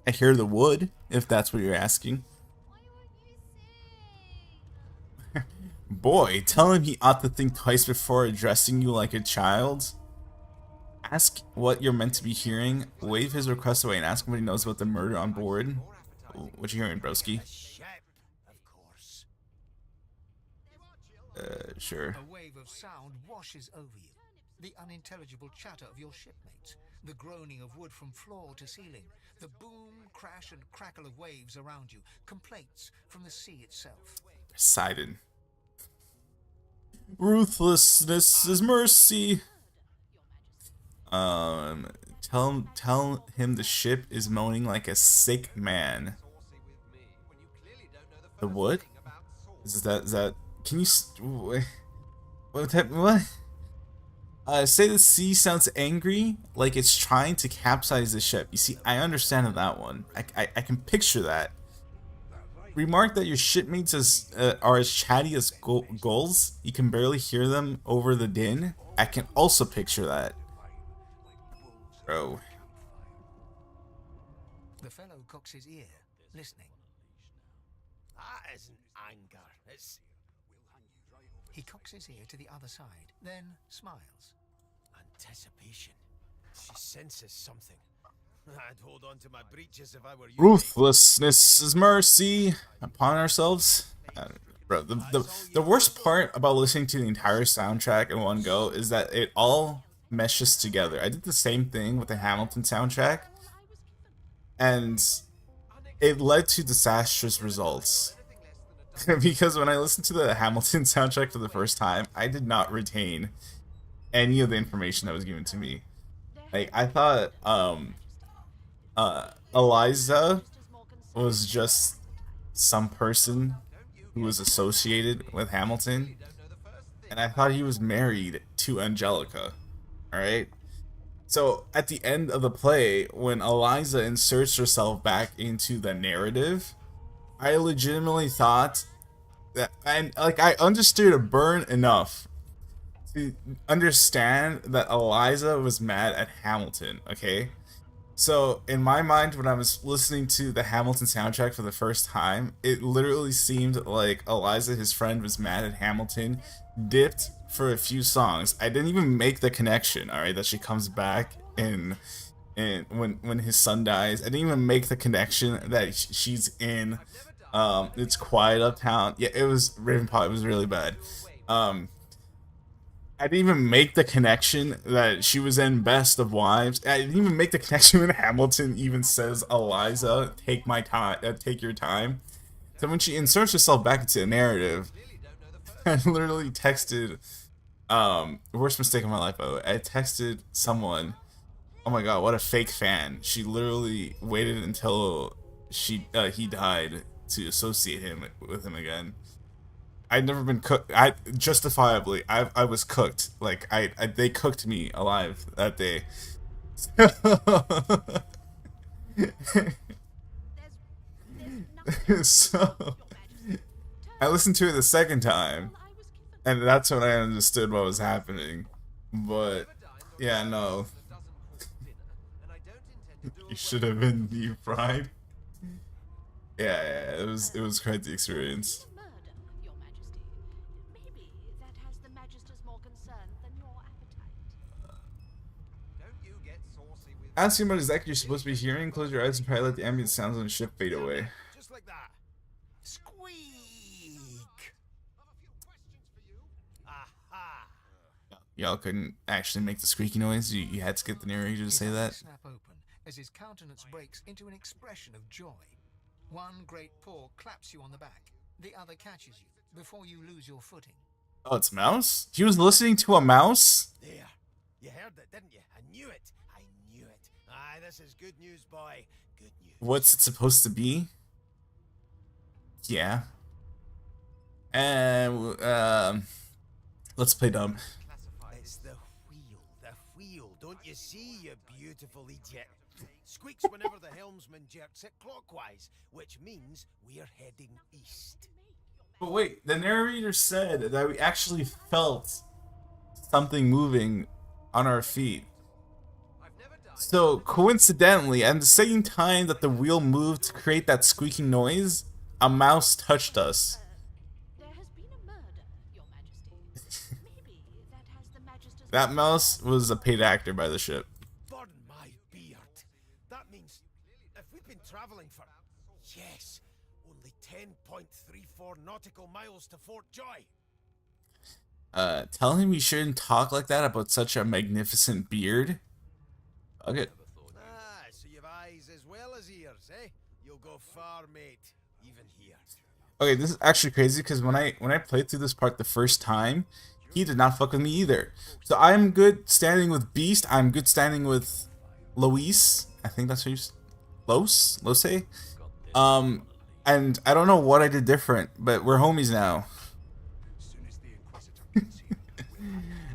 I hear the wood, if that's what you're asking. Boy, tell him he ought to think twice before addressing you like a child. Ask what you're meant to be hearing. Wave his request away and ask him what he knows about the murder on board. What you hearing, broski? Sure. A wave of sound washes over you. The unintelligible chatter of your shipmates, the groaning of wood from floor to ceiling, the boom, crash, and crackle of waves around you, complaints from the sea itself. Poseidon. Ruthlessness is mercy. Tell him the ship is moaning like a sick man. The what? Is that? Can you? What type? What? Say the sea sounds angry, like it's trying to capsize the ship. You see, I understand that one. I can picture that. Remark that your shipmates are as chatty as gulls. You can barely hear them over the din. I can also picture that. Bro. The fellow cocks his ear, listening. That isn't anger. It's He cocks his ear to the other side, then smiles. anticipation. She senses something. I'd hold on to my breeches if I were you. Ruthlessness is mercy upon ourselves. Bro, the worst part about listening to the entire soundtrack in one go is that it all meshes together. I did the same thing with the Hamilton soundtrack, and it led to disastrous results. Because when I listened to the Hamilton soundtrack for the first time, I did not retain any of the information that was given to me. Like, I thought Eliza was just some person who was associated with Hamilton, and I thought he was married to Angelica. Alright? So at the end of the play, when Eliza inserts herself back into the narrative, I legitimately thought that, and like, I understood a burn enough to understand that Eliza was mad at Hamilton, okay? So in my mind, when I was listening to the Hamilton soundtrack for the first time, it literally seemed like Eliza, his friend, was mad at Hamilton, dipped for a few songs. I didn't even make the connection, alright, that she comes back in when his son dies. I didn't even make the connection that she's in It's Quiet Uptown. Yeah, it was Ravenpaw. It was really bad. I didn't even make the connection that she was in Best of Wives. I didn't even make the connection when Hamilton even says, "Eliza, take my time, take your time." So when she inserts herself back into the narrative, I literally texted, worst mistake of my life, by the way. I texted someone, oh my god, what a fake fan. She literally waited until he died to associate him with him again. I'd never been cooked. I was cooked. Like they cooked me alive that day. So I listened to it the second time, and that's when I understood what was happening. But yeah, no. You should have been deep fried. Yeah, it was quite the experience. Asking about exactly you're supposed to be hearing, close your eyes and probably let the ambient sounds on the ship fade away. Just like that. Squeak. Aha. Y'all couldn't actually make the squeaky noise. You had to get the narrator to say that. Snap open as his countenance breaks into an expression of joy. One great paw claps you on the back. The other catches you before you lose your footing. Oh, it's Mouse? He was listening to a mouse? There. You heard it, didn't you? I knew it. I knew it. Aye, this is good news, boy. Good news. What's it supposed to be? Yeah. And, let's play dumb. It's the wheel. The wheel. Don't you see, you beautiful idiot? Squeaks whenever the helmsman jerks it clockwise, which means we're heading east. But wait, the narrator said that we actually felt something moving on our feet. So, coincidentally, at the same time that the wheel moved to create that squeaking noise, a mouse touched us. That mouse was a paid actor by the ship. Burn my beard. That means if we've been traveling for, yes, only 10.34 nautical miles to Fort Joy. Tell him he shouldn't talk like that about such a magnificent beard. Okay. Ah, so you've eyes as well as ears, eh? You'll go far, mate. Even here. Okay, this is actually crazy because when I played through this part the first time, he did not fuck with me either. So I'm good standing with Beast. I'm good standing with Lois. I think that's who's Lose. And I don't know what I did different, but we're homies now.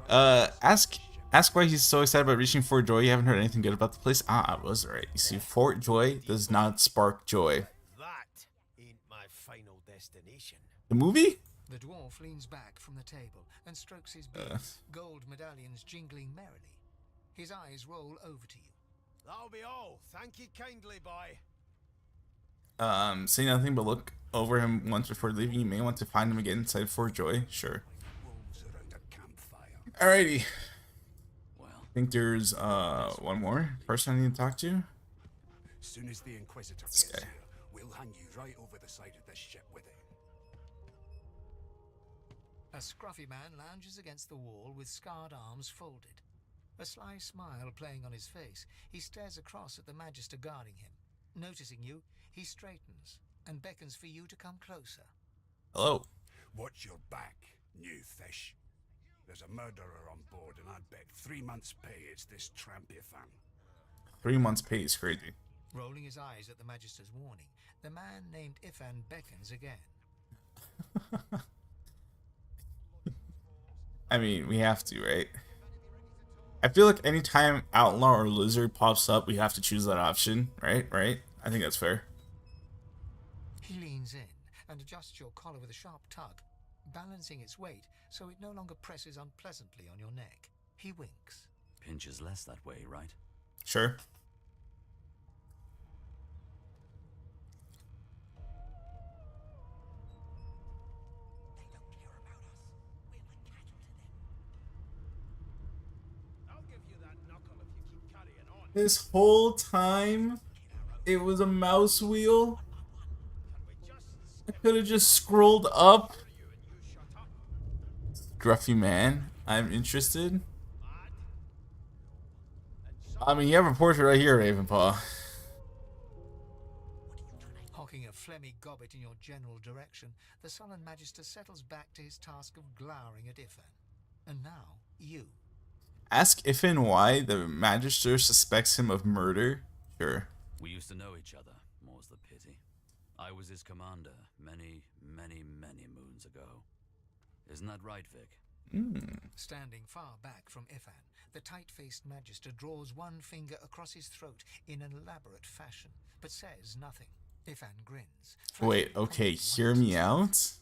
Ask why he's so excited about reaching Fort Joy. You haven't heard anything good about the place? Ah, I was right. You see, Fort Joy does not spark joy. That ain't my final destination. The movie? The dwarf leans back from the table and strokes his beard, gold medallions jingling merrily. His eyes roll over to you. That'll be all. Thank you kindly, boy. Say nothing but look over him once before leaving. You may want to find him again inside Fort Joy. Sure. Alrighty. I think there's one more person I need to talk to. Soon as the Inquisitor This gets guy. here, we'll hang you right over the side of this ship with it. A scruffy man lounges against the wall with scarred arms folded. A sly smile playing on his face, he stares across at the Magister guarding him. Noticing you, he straightens and beckons for you to come closer. Hello. Watch your back, new fish. There's a murderer on board, and I'd bet 3 months' pay it's this trampy fan. 3 months pay is crazy. Rolling his eyes at the Magister's warning, the man named Ifan beckons again. I mean, we have to, right? I feel like anytime Outlaw or Lizard pops up, we have to choose that option, right? Right? I think that's fair. He leans in and adjusts your collar with a sharp tug, balancing its weight so it no longer presses unpleasantly on your neck. He winks. Pinches less that way, right? Sure. This whole time, it was a mouse wheel. I could have just scrolled up. Gruffy man, I'm interested. I mean, you have a portrait right here, Ravenpaw. Hocking a phlegmy gobbet in your general direction, the sullen Magister settles back to his task of glowering at Ifan. And now, you. Ask Ifan why the Magister suspects him of murder. Sure. We used to know each other, more's the pity. I was his commander many, many, many moons ago. Isn't that right, Vic? Standing far back from Ifan, the tight-faced Magister draws one finger across his throat in an elaborate fashion, but says nothing. Ifan grins. Wait, okay, hear me out.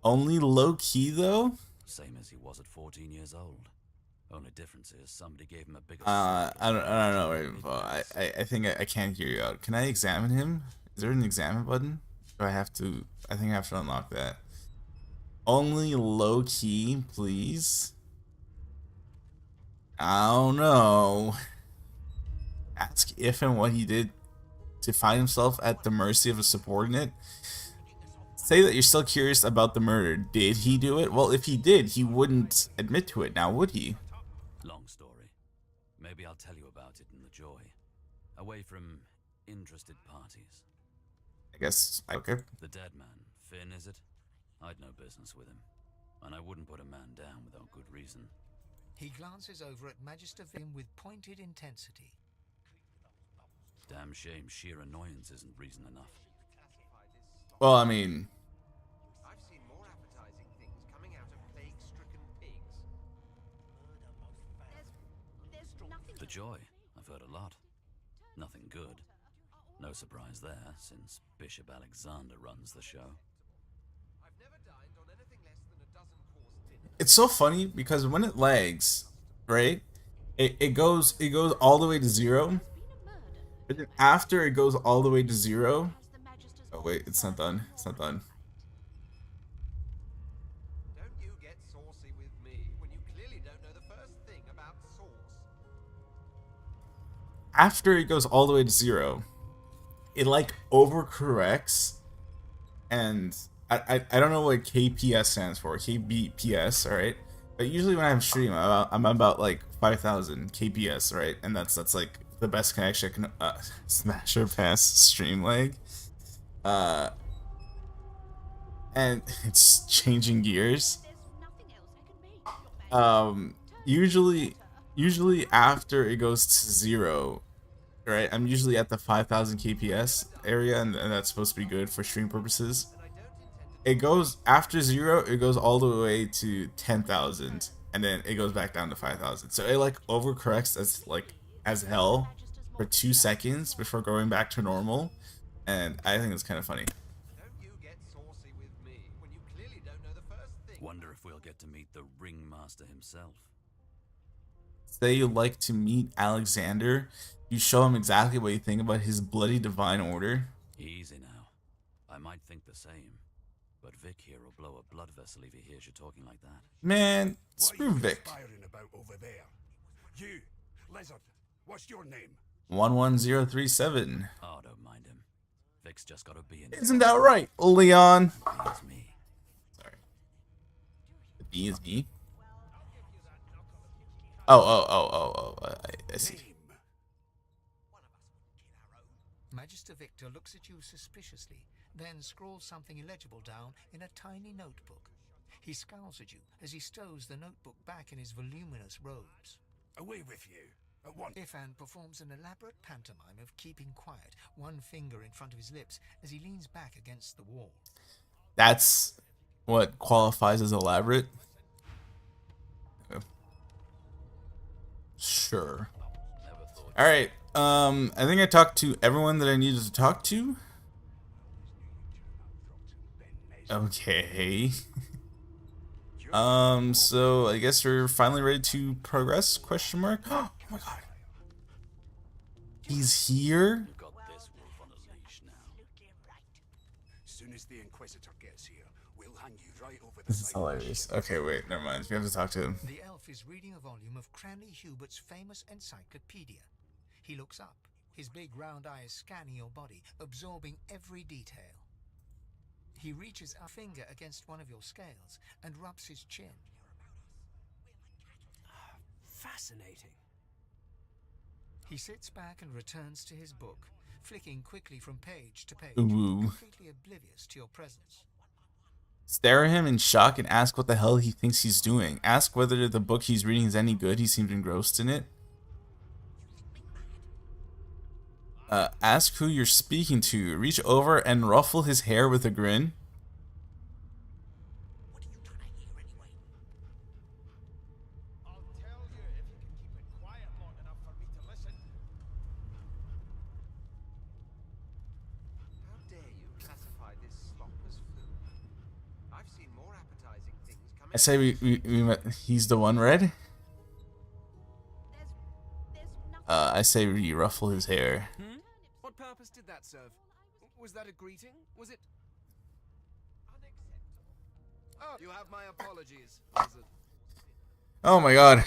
Only low-key, though? Same as he was at 14 years old. Only difference is somebody gave him a bigger... I don't know, Ravenpaw. I think I can't hear you out. Can I examine him? Is there an examine button? Do I have to... I think I have to unlock that. Only low-key, please. I don't know. Ask Ifan what he did to find himself at the mercy of a subordinate. Say that you're still curious about the murder. Did he do it? Well, if he did, he wouldn't admit to it now, would he? Long story. Maybe I'll tell you about it in the Joy. Away from interested parties. I guess, okay. The dead man, Finn, is it? I'd no business with him. And I wouldn't put a man down without good reason. He glances over at Magister Vim with pointed intensity. Damn shame sheer annoyance isn't reason enough. Well, I mean... I've seen more appetizing things coming out of plague-stricken pigs. The Joy, I've heard a lot. Nothing good. No surprise there, since Bishop Alexander runs the show. I've never dined on anything less than a dozen-course dinner. It's so funny because when it lags, right? It goes all the way to 0. But then after it goes all the way to 0. Oh wait, it's not done. It's not done. Don't you get saucy with me when you clearly don't know the first thing about sauce. After it goes all the way to 0, it like overcorrects and I don't know what KPS stands for. KBPS, all right. But usually when I'm streaming, I'm about like 5,000 KPS, right? And that's like the best connection I can smash or pass stream lag. And it's changing gears. Usually after it goes to 0, right? I'm usually at the 5,000 KPS area, and that's supposed to be good for stream purposes. It goes after 0, it goes all the way to 10,000, and then it goes back down to 5,000. So it like overcorrects as hell for 2 seconds before going back to normal, and I think it's kind of funny. Wonder if we'll get to meet the ringmaster himself. Say you like to meet Alexander, you show him exactly what you think about his bloody divine order. Easy now. I might think the same, but Vic here will blow a blood vessel if he hears you talking like that. Man, screw Vic. About over there? You, Lizard, what's your name? 11037. Oh, don't mind him. Vic's just got to be in. Isn't that right, Leon? It's me. Sorry. The B is me. Oh, I see. Magister Victor looks at you suspiciously, then scrawls something illegible down in a tiny notebook. He scowls at you as he stows the notebook back in his voluminous robes. Away with you. At once. Ifan performs an elaborate pantomime of keeping quiet, one finger in front of his lips as he leans back against the wall. That's what qualifies as elaborate? Sure. Alright, I think I talked to everyone that I needed to talk to. Okay. So I guess we're finally ready to progress, question mark? Oh my god. He's here? Soon as the Inquisitor gets here, we'll hang you right over the This is hilarious. Okay, wait, never mind. We have to talk to him. The elf is reading a volume of Cranley Hubert's famous encyclopedia. He looks up, his big round eyes scanning your body, absorbing every detail. He reaches a finger against one of your scales and rubs his chin. Fascinating. He sits back and returns to his book, flicking quickly from page to page, Ooh. completely oblivious to your presence. Stare at him in shock and ask what the hell he thinks he's doing. Ask whether the book he's reading is any good. He seemed engrossed in it. Ask who you're speaking to. Reach over and ruffle his hair with a grin. I say he's the one, Red. I say we ruffle his hair. What purpose did that serve? Was that a greeting? Was it? Oh, you have my apologies, Lizard. Oh my god.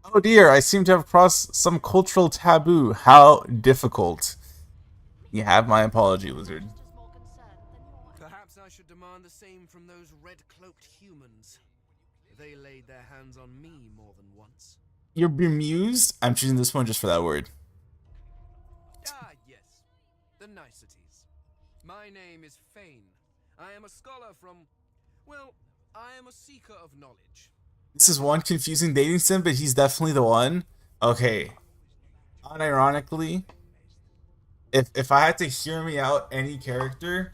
Oh dear, I seem to have crossed some cultural taboo. How difficult. You have my apology, Lizard. Perhaps I should demand the same from those red-cloaked humans. They laid their hands on me more than once. You're bemused? I'm choosing this one just for that word. Ah, yes. The niceties. My name is Fane. I am a scholar from... Well, I am a seeker of knowledge. This is one confusing dating sim, but he's definitely the one. Okay. Unironically, if I had to hear me out any character,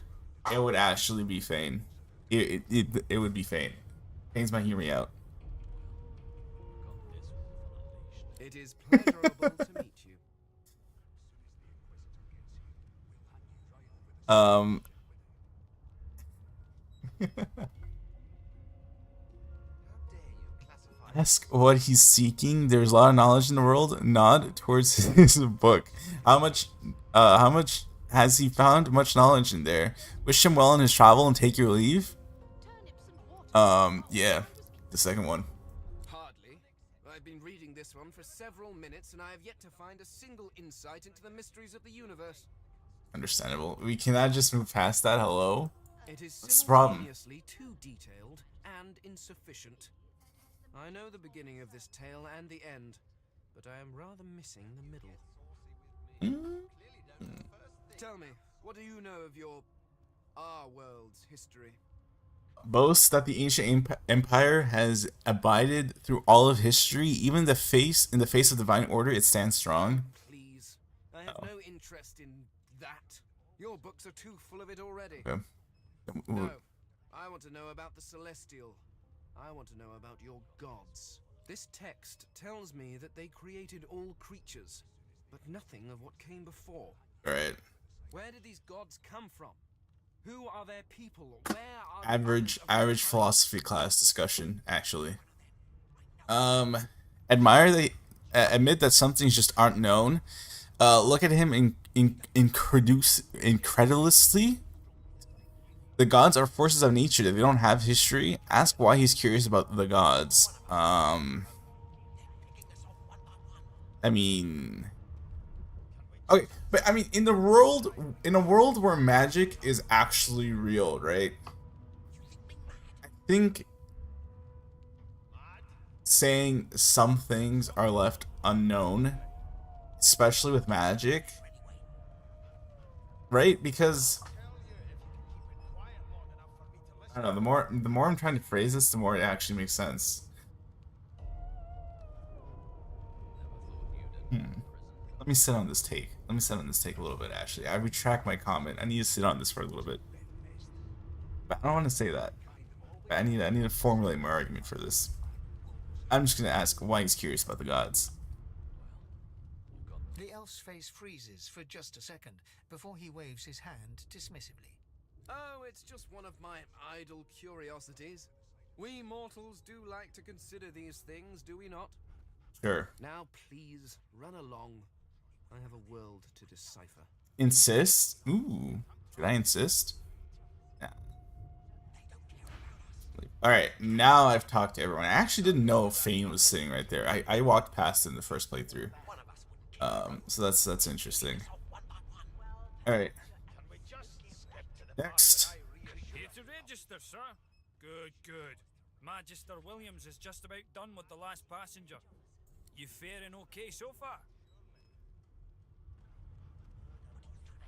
it would actually be Fane. It would be Fane. Fane's my hear me out. It is pleasurable to meet you. Ask what he's seeking. There's a lot of knowledge in the world. Nod towards his book. How much has he found? Much knowledge in there. Wish him well in his travel and take your leave. Yeah, the second one. Hardly. I've been reading this one for several minutes, and I have yet to find a single insight into the mysteries of the universe. Understandable. We cannot just move past that. Hello. It is What's the problem? simultaneously too detailed and insufficient. I know the beginning of this tale and the end, but I am rather missing the middle. Tell me, what do you know of our world's history? Boasts that the ancient empire has abided through all of history, even in the face of divine order, it stands strong. Please, I have no interest in that. Your books are too full of it already. Okay. No, I want to know about the Celestial. I want to know about your gods. This text tells me that they created all creatures, but nothing of what came before. Right. Where did these gods come from? Who are their people? Where are Average philosophy class discussion, actually. Admit that some things just aren't known. Look at him incredulously. The gods are forces of nature. They don't have history. Ask why he's curious about the gods. I mean, okay, but I mean, in a world where magic is actually real, right? I think saying some things are left unknown, especially with magic, right? Because I don't know, the more I'm trying to phrase this, the more it actually makes sense. Let me sit on this take. Let me sit on this take a little bit, actually. I retract my comment. I need to sit on this for a little bit. But I don't want to say that. I need to formulate my argument for this. I'm just going to ask why he's curious about the gods. The elf's face freezes for just a second before he waves his hand dismissively. Oh, it's just one of my idle curiosities. We mortals do like to consider these things, do we not? Sure. Now, please, run along. I have a world to decipher. Insist? Ooh. Should I insist? Yeah. Alright, now I've talked to everyone. I actually didn't know Fane was sitting right there. I walked past it in the first playthrough. So that's interesting. Alright. Next. Here to register, sir. Good. Magister Williams is just about done with the last passenger. You faring okay so far?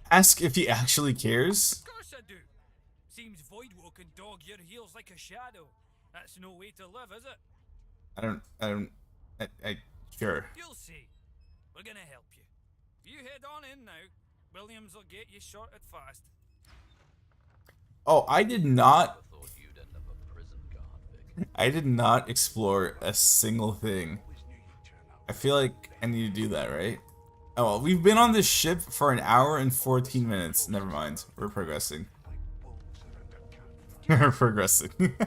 Ask if he actually cares. Of course I do. Seems Voidwalk can dog your heels like a shadow. That's no way to live, is it? Sure. You'll see. We're gonna help you. You head on in now. Williams will get you sorted fast. Oh, I did not explore a single thing. I feel like I need to do that, right? Oh, well, we've been on this ship for an hour and 14 minutes. Never mind. We're progressing. We're progressing.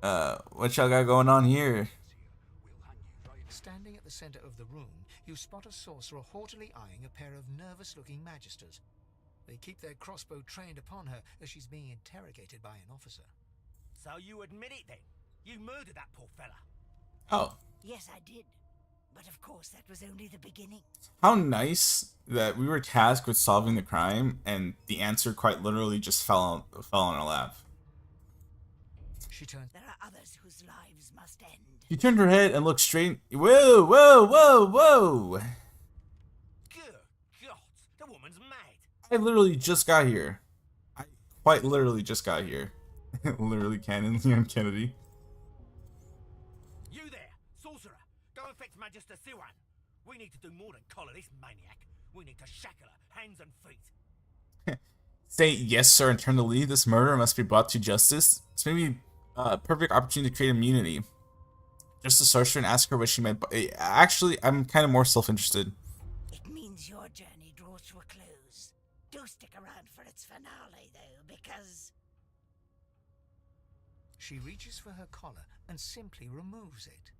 What y'all got going on here? Standing at the center of the room, you spot a sorcerer haughtily eyeing a pair of nervous-looking magisters. They keep their crossbow trained upon her as she's being interrogated by an officer. So you admit it then? You murdered that poor fella? Oh. Yes, I did. But of course, that was only the beginning. How nice that we were tasked with solving the crime, and the answer quite literally just fell on our lap. She turned. There are others whose lives must end. She turned her head and looked straight. Whoa, whoa, whoa, whoa! Good God, the woman's mad. I literally just got here. I quite literally just got here. Literally canon Leon Kennedy. You there, sorcerer. Go and fetch Magister Siwan. We need to do more than collar this maniac. We need to shackle her, hands and feet. Say yes, sir, and turn to leave. This murder must be brought to justice. It's maybe a perfect opportunity to create immunity. Just the sorcerer and ask her what she meant. Actually, I'm kind of more self-interested. It means your journey draws to a close. Do stick around for its finale, though, because... She reaches for her collar and simply removes it.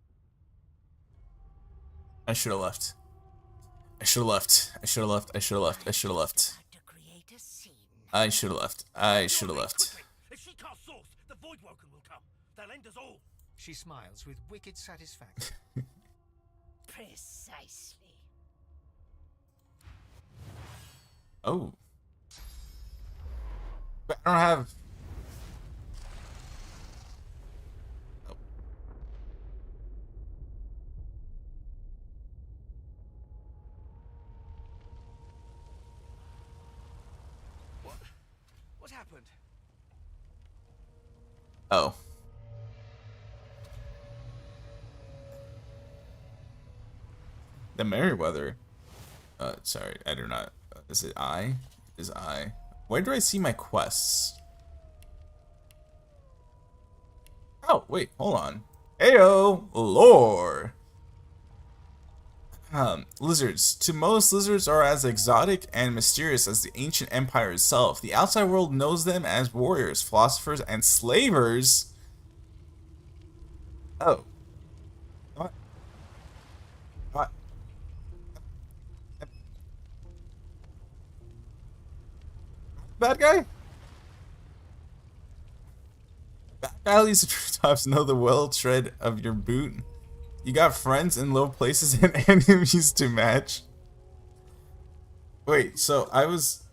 I should have left. I should have left. I should have left. I should have left. I should have left. I should have left. I should have left. If she casts source, the Voidwoken will come. They'll end us all. She smiles with wicked satisfaction. Precisely. Oh. But I don't have... Oh. What happened? Oh. The Merryweather. Sorry, I do not. Is it I? Is I? Where do I see my quests? Oh, wait, hold on. Ayo, lore. Lizards. To most, lizards are as exotic and mysterious as the ancient empire itself. The outside world knows them as warriors, philosophers, and slavers. Oh. What? What? Bad guy? Bad guy leaves the treetops know the well tread of your boot. You got friends in low places and enemies to match. Wait, so I was...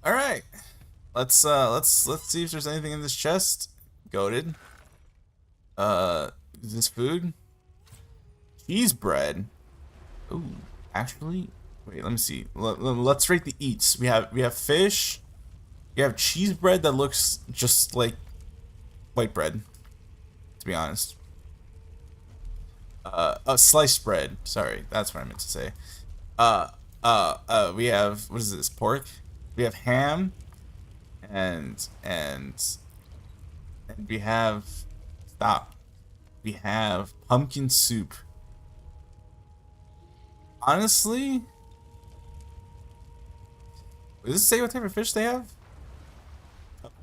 All right, let's see if there's anything in this chest. Goated. Is this food? Cheese bread. Ooh, actually, wait. Let me see. Let's rate the eats. We have fish. We have cheese bread that looks just like white bread. To be honest. Sliced bread. Sorry, that's what I meant to say. We have, what is this? Pork. We have ham. And we have, stop. We have pumpkin soup. Honestly, does it say what type of fish they have?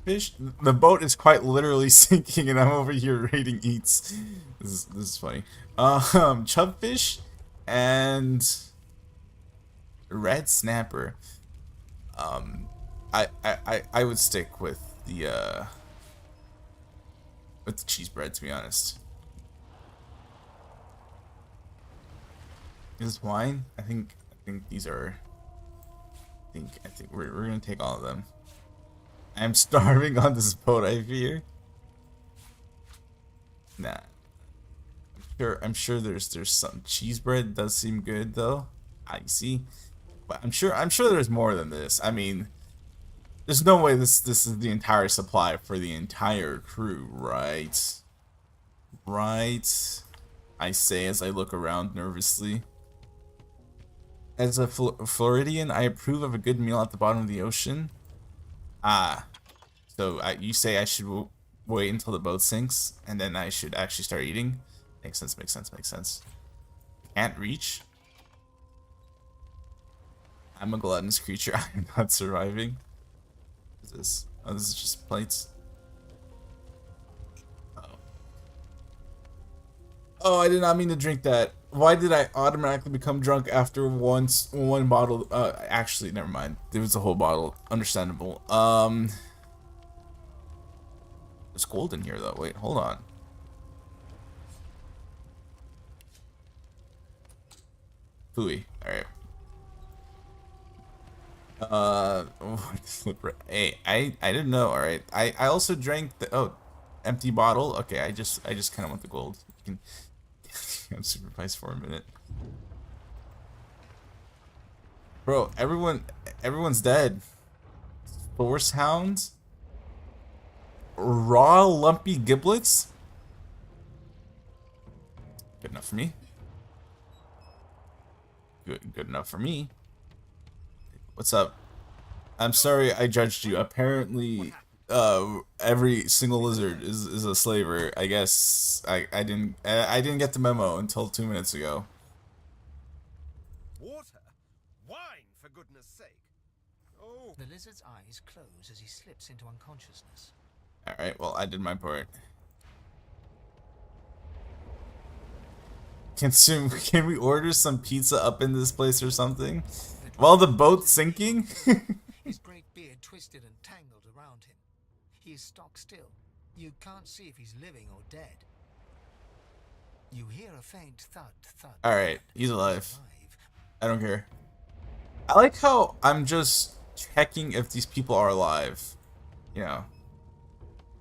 Fish. The boat is quite literally sinking, and I'm over here rating eats. This is funny. Chubfish and red snapper. I would stick with the cheese bread, to be honest. Is this wine? I think these are. I think we're gonna take all of them. I'm starving on this boat, I fear. Nah. I'm sure there's some cheese bread. Does seem good though. I see. But I'm sure there's more than this. I mean, there's no way this is the entire supply for the entire crew, right? Right? I say as I look around nervously. As a Floridian, I approve of a good meal at the bottom of the ocean. Ah, so you say I should wait until the boat sinks, and then I should actually start eating? Makes sense, makes sense, makes sense. Can't reach? I'm a gluttonous creature, I am not surviving. What is this? Oh, this is just plates. Oh, I did not mean to drink that. Why did I automatically become drunk after one bottle? Actually, never mind. There was a whole bottle. Understandable. There's gold in here, though. Wait, hold on. Phooey. Alright. Hey, I didn't know. Alright. I also drank the empty bottle. Okay, I just kind of want the gold. You can I'm supervised for a minute. Bro, everyone's dead. Force hounds? Raw lumpy giblets? Good enough for me. Good enough for me. What's up? I'm sorry I judged you. Apparently every single lizard is a slaver. I guess I didn't get the memo until 2 minutes ago. Water? Wine, for goodness sake. Oh. The lizard's eyes close as he slips into unconsciousness. Alright, well, I did my part. Can we order some pizza up in this place or something? While the boat's sinking? His great beard twisted and tangled around him. He is stock still. You can't see if he's living or dead. You hear a faint thud, thud. Alright, he's alive. I don't care. I like how I'm just checking if these people are alive. You know.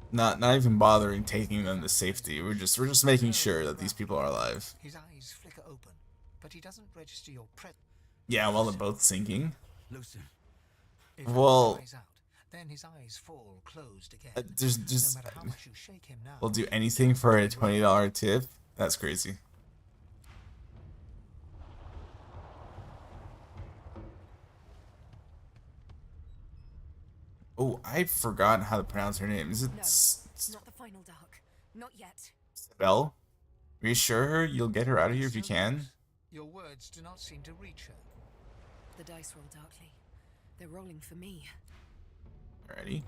Not even bothering taking them to safety. We're just making sure that these people are alive. His eyes flicker open, but he doesn't register your presence. Yeah, while the boat's sinking. Lucian. Well, then his eyes fall closed again. There's no matter how much you shake him now, we'll do anything for a $20 tip. That's crazy. Oh, I forgot how to pronounce her name. Is it No, not the final dark. Not yet. Belle? Reassure her you'll get her out of here if you can. Your words do not seem to reach her. The dice roll darkly. They're rolling for me. Alrighty.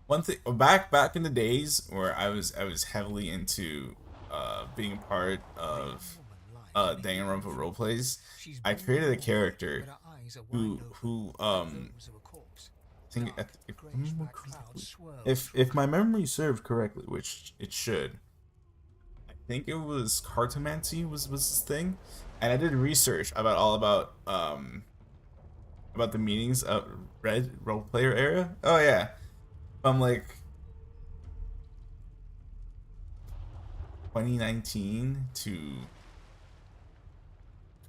One thing back in the days where I was heavily into being a part of Danganronpa roleplays, I created a character who if my memory served correctly, which it should, I think it was cartomancy was his thing, and I did research about the meanings of Red roleplayer era. Oh yeah, from like 2019 to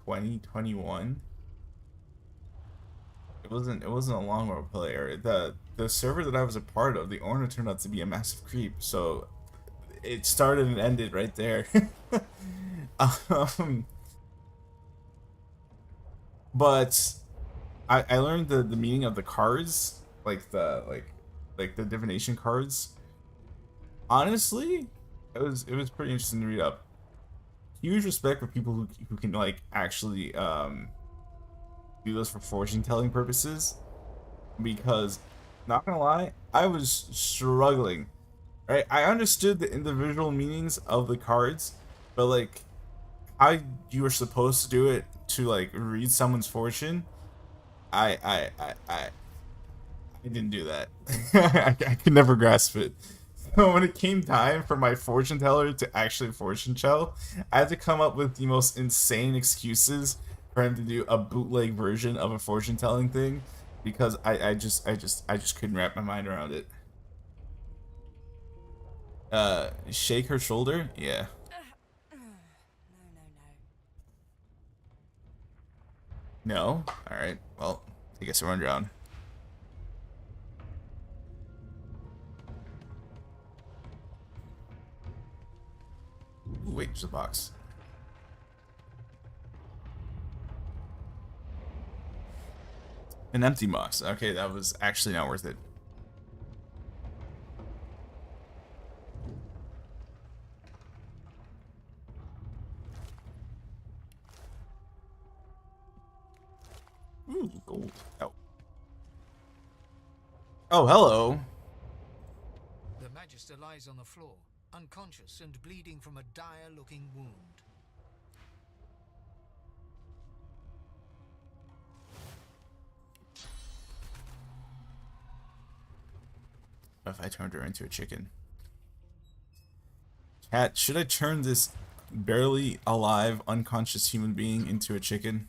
2021. It wasn't a long roleplay area. The server that I was a part of, the owner turned out to be a massive creep, so it started and ended right there. But I learned the meaning of the cards, like the divination cards. Honestly, it was pretty interesting to read up. Huge respect for people who can like actually do those for fortune telling purposes, because not gonna lie, I was struggling. Right, I understood the individual meanings of the cards, but like how you were supposed to do it to like read someone's fortune, I didn't do that. I could never grasp it. So when it came time for my fortune teller to actually fortune tell, I had to come up with the most insane excuses for him to do a bootleg version of a fortune telling thing, because I just couldn't wrap my mind around it. Shake her shoulder? Yeah. No? Alright, well, I guess we're on drown. Ooh, wait, there's a box. An empty box. Okay, that was actually not worth it. Ooh, gold. Oh. Oh, hello. The Magister lies on the floor, unconscious and bleeding from a dire-looking wound. What if I turned her into a chicken? Cat, should I turn this barely alive, unconscious human being into a chicken?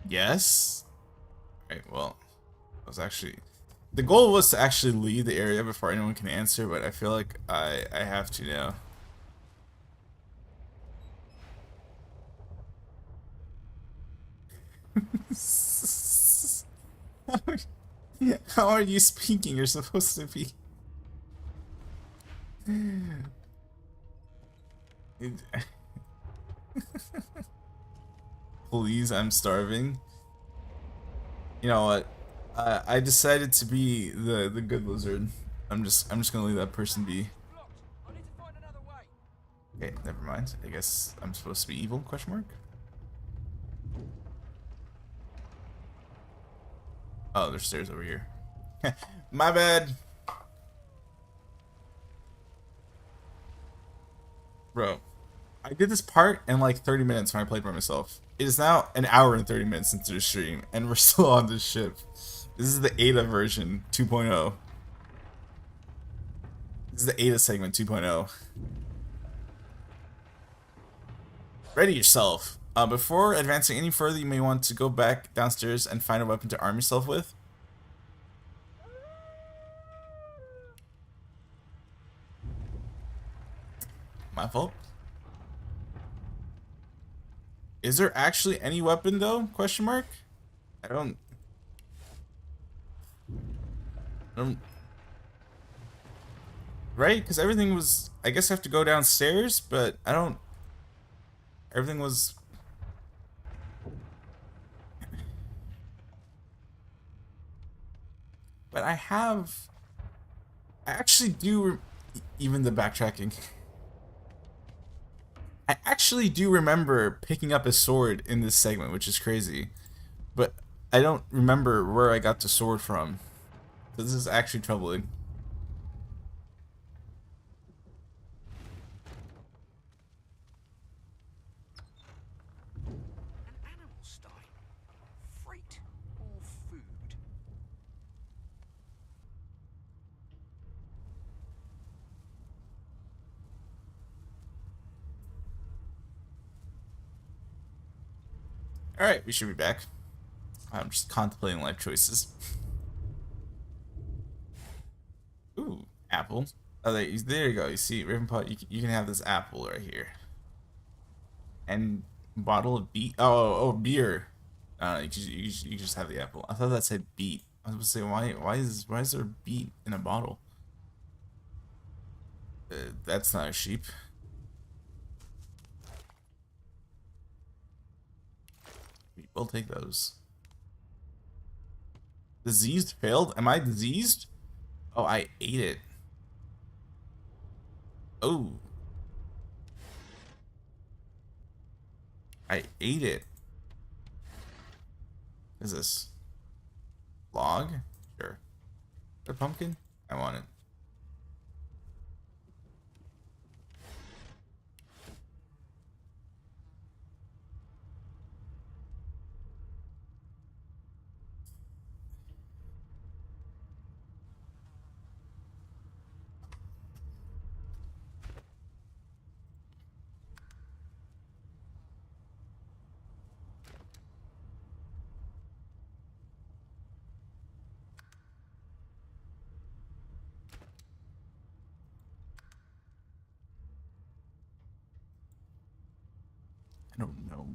Yes? Right, well, I was actually... The goal was to actually leave the area before anyone can answer, but I feel like I have to now. How are you speaking? You're supposed to be... Please, I'm starving. You know what? I decided to be the good lizard. I'm just gonna leave that person be. Okay, never mind. I guess I'm supposed to be evil? Question mark. Oh, there's stairs over here. My bad. Bro, I did this part in like 30 minutes when I played by myself. It is now an hour and 30 minutes into the stream, and we're still on this ship. This is the Ada version 2.0. This is the Ada segment 2.0. Ready yourself. Before advancing any further, you may want to go back downstairs and find a weapon to arm yourself with. My fault. Is there actually any weapon though? Question mark? I don't. Right? Because everything was. I guess I have to go downstairs, but I don't. Everything was. But I have. I actually do. Even the backtracking. I actually do remember picking up a sword in this segment, which is crazy. But I don't remember where I got the sword from. So this is actually troubling. An animal style. Freight or food? Alright, we should be back. I'm just contemplating life choices. Ooh, apple. Oh, there you go. You see, Ravenpaw, you can have this apple right here. And bottle of beet. Oh, beer. You just have the apple. I thought that said beet. I was supposed to say, why is there beet in a bottle? That's not a sheep. We'll take those. Diseased failed? Am I diseased? Oh, I ate it. Oh. I ate it. What is this? Log? Sure. The pumpkin? I want it. I don't know.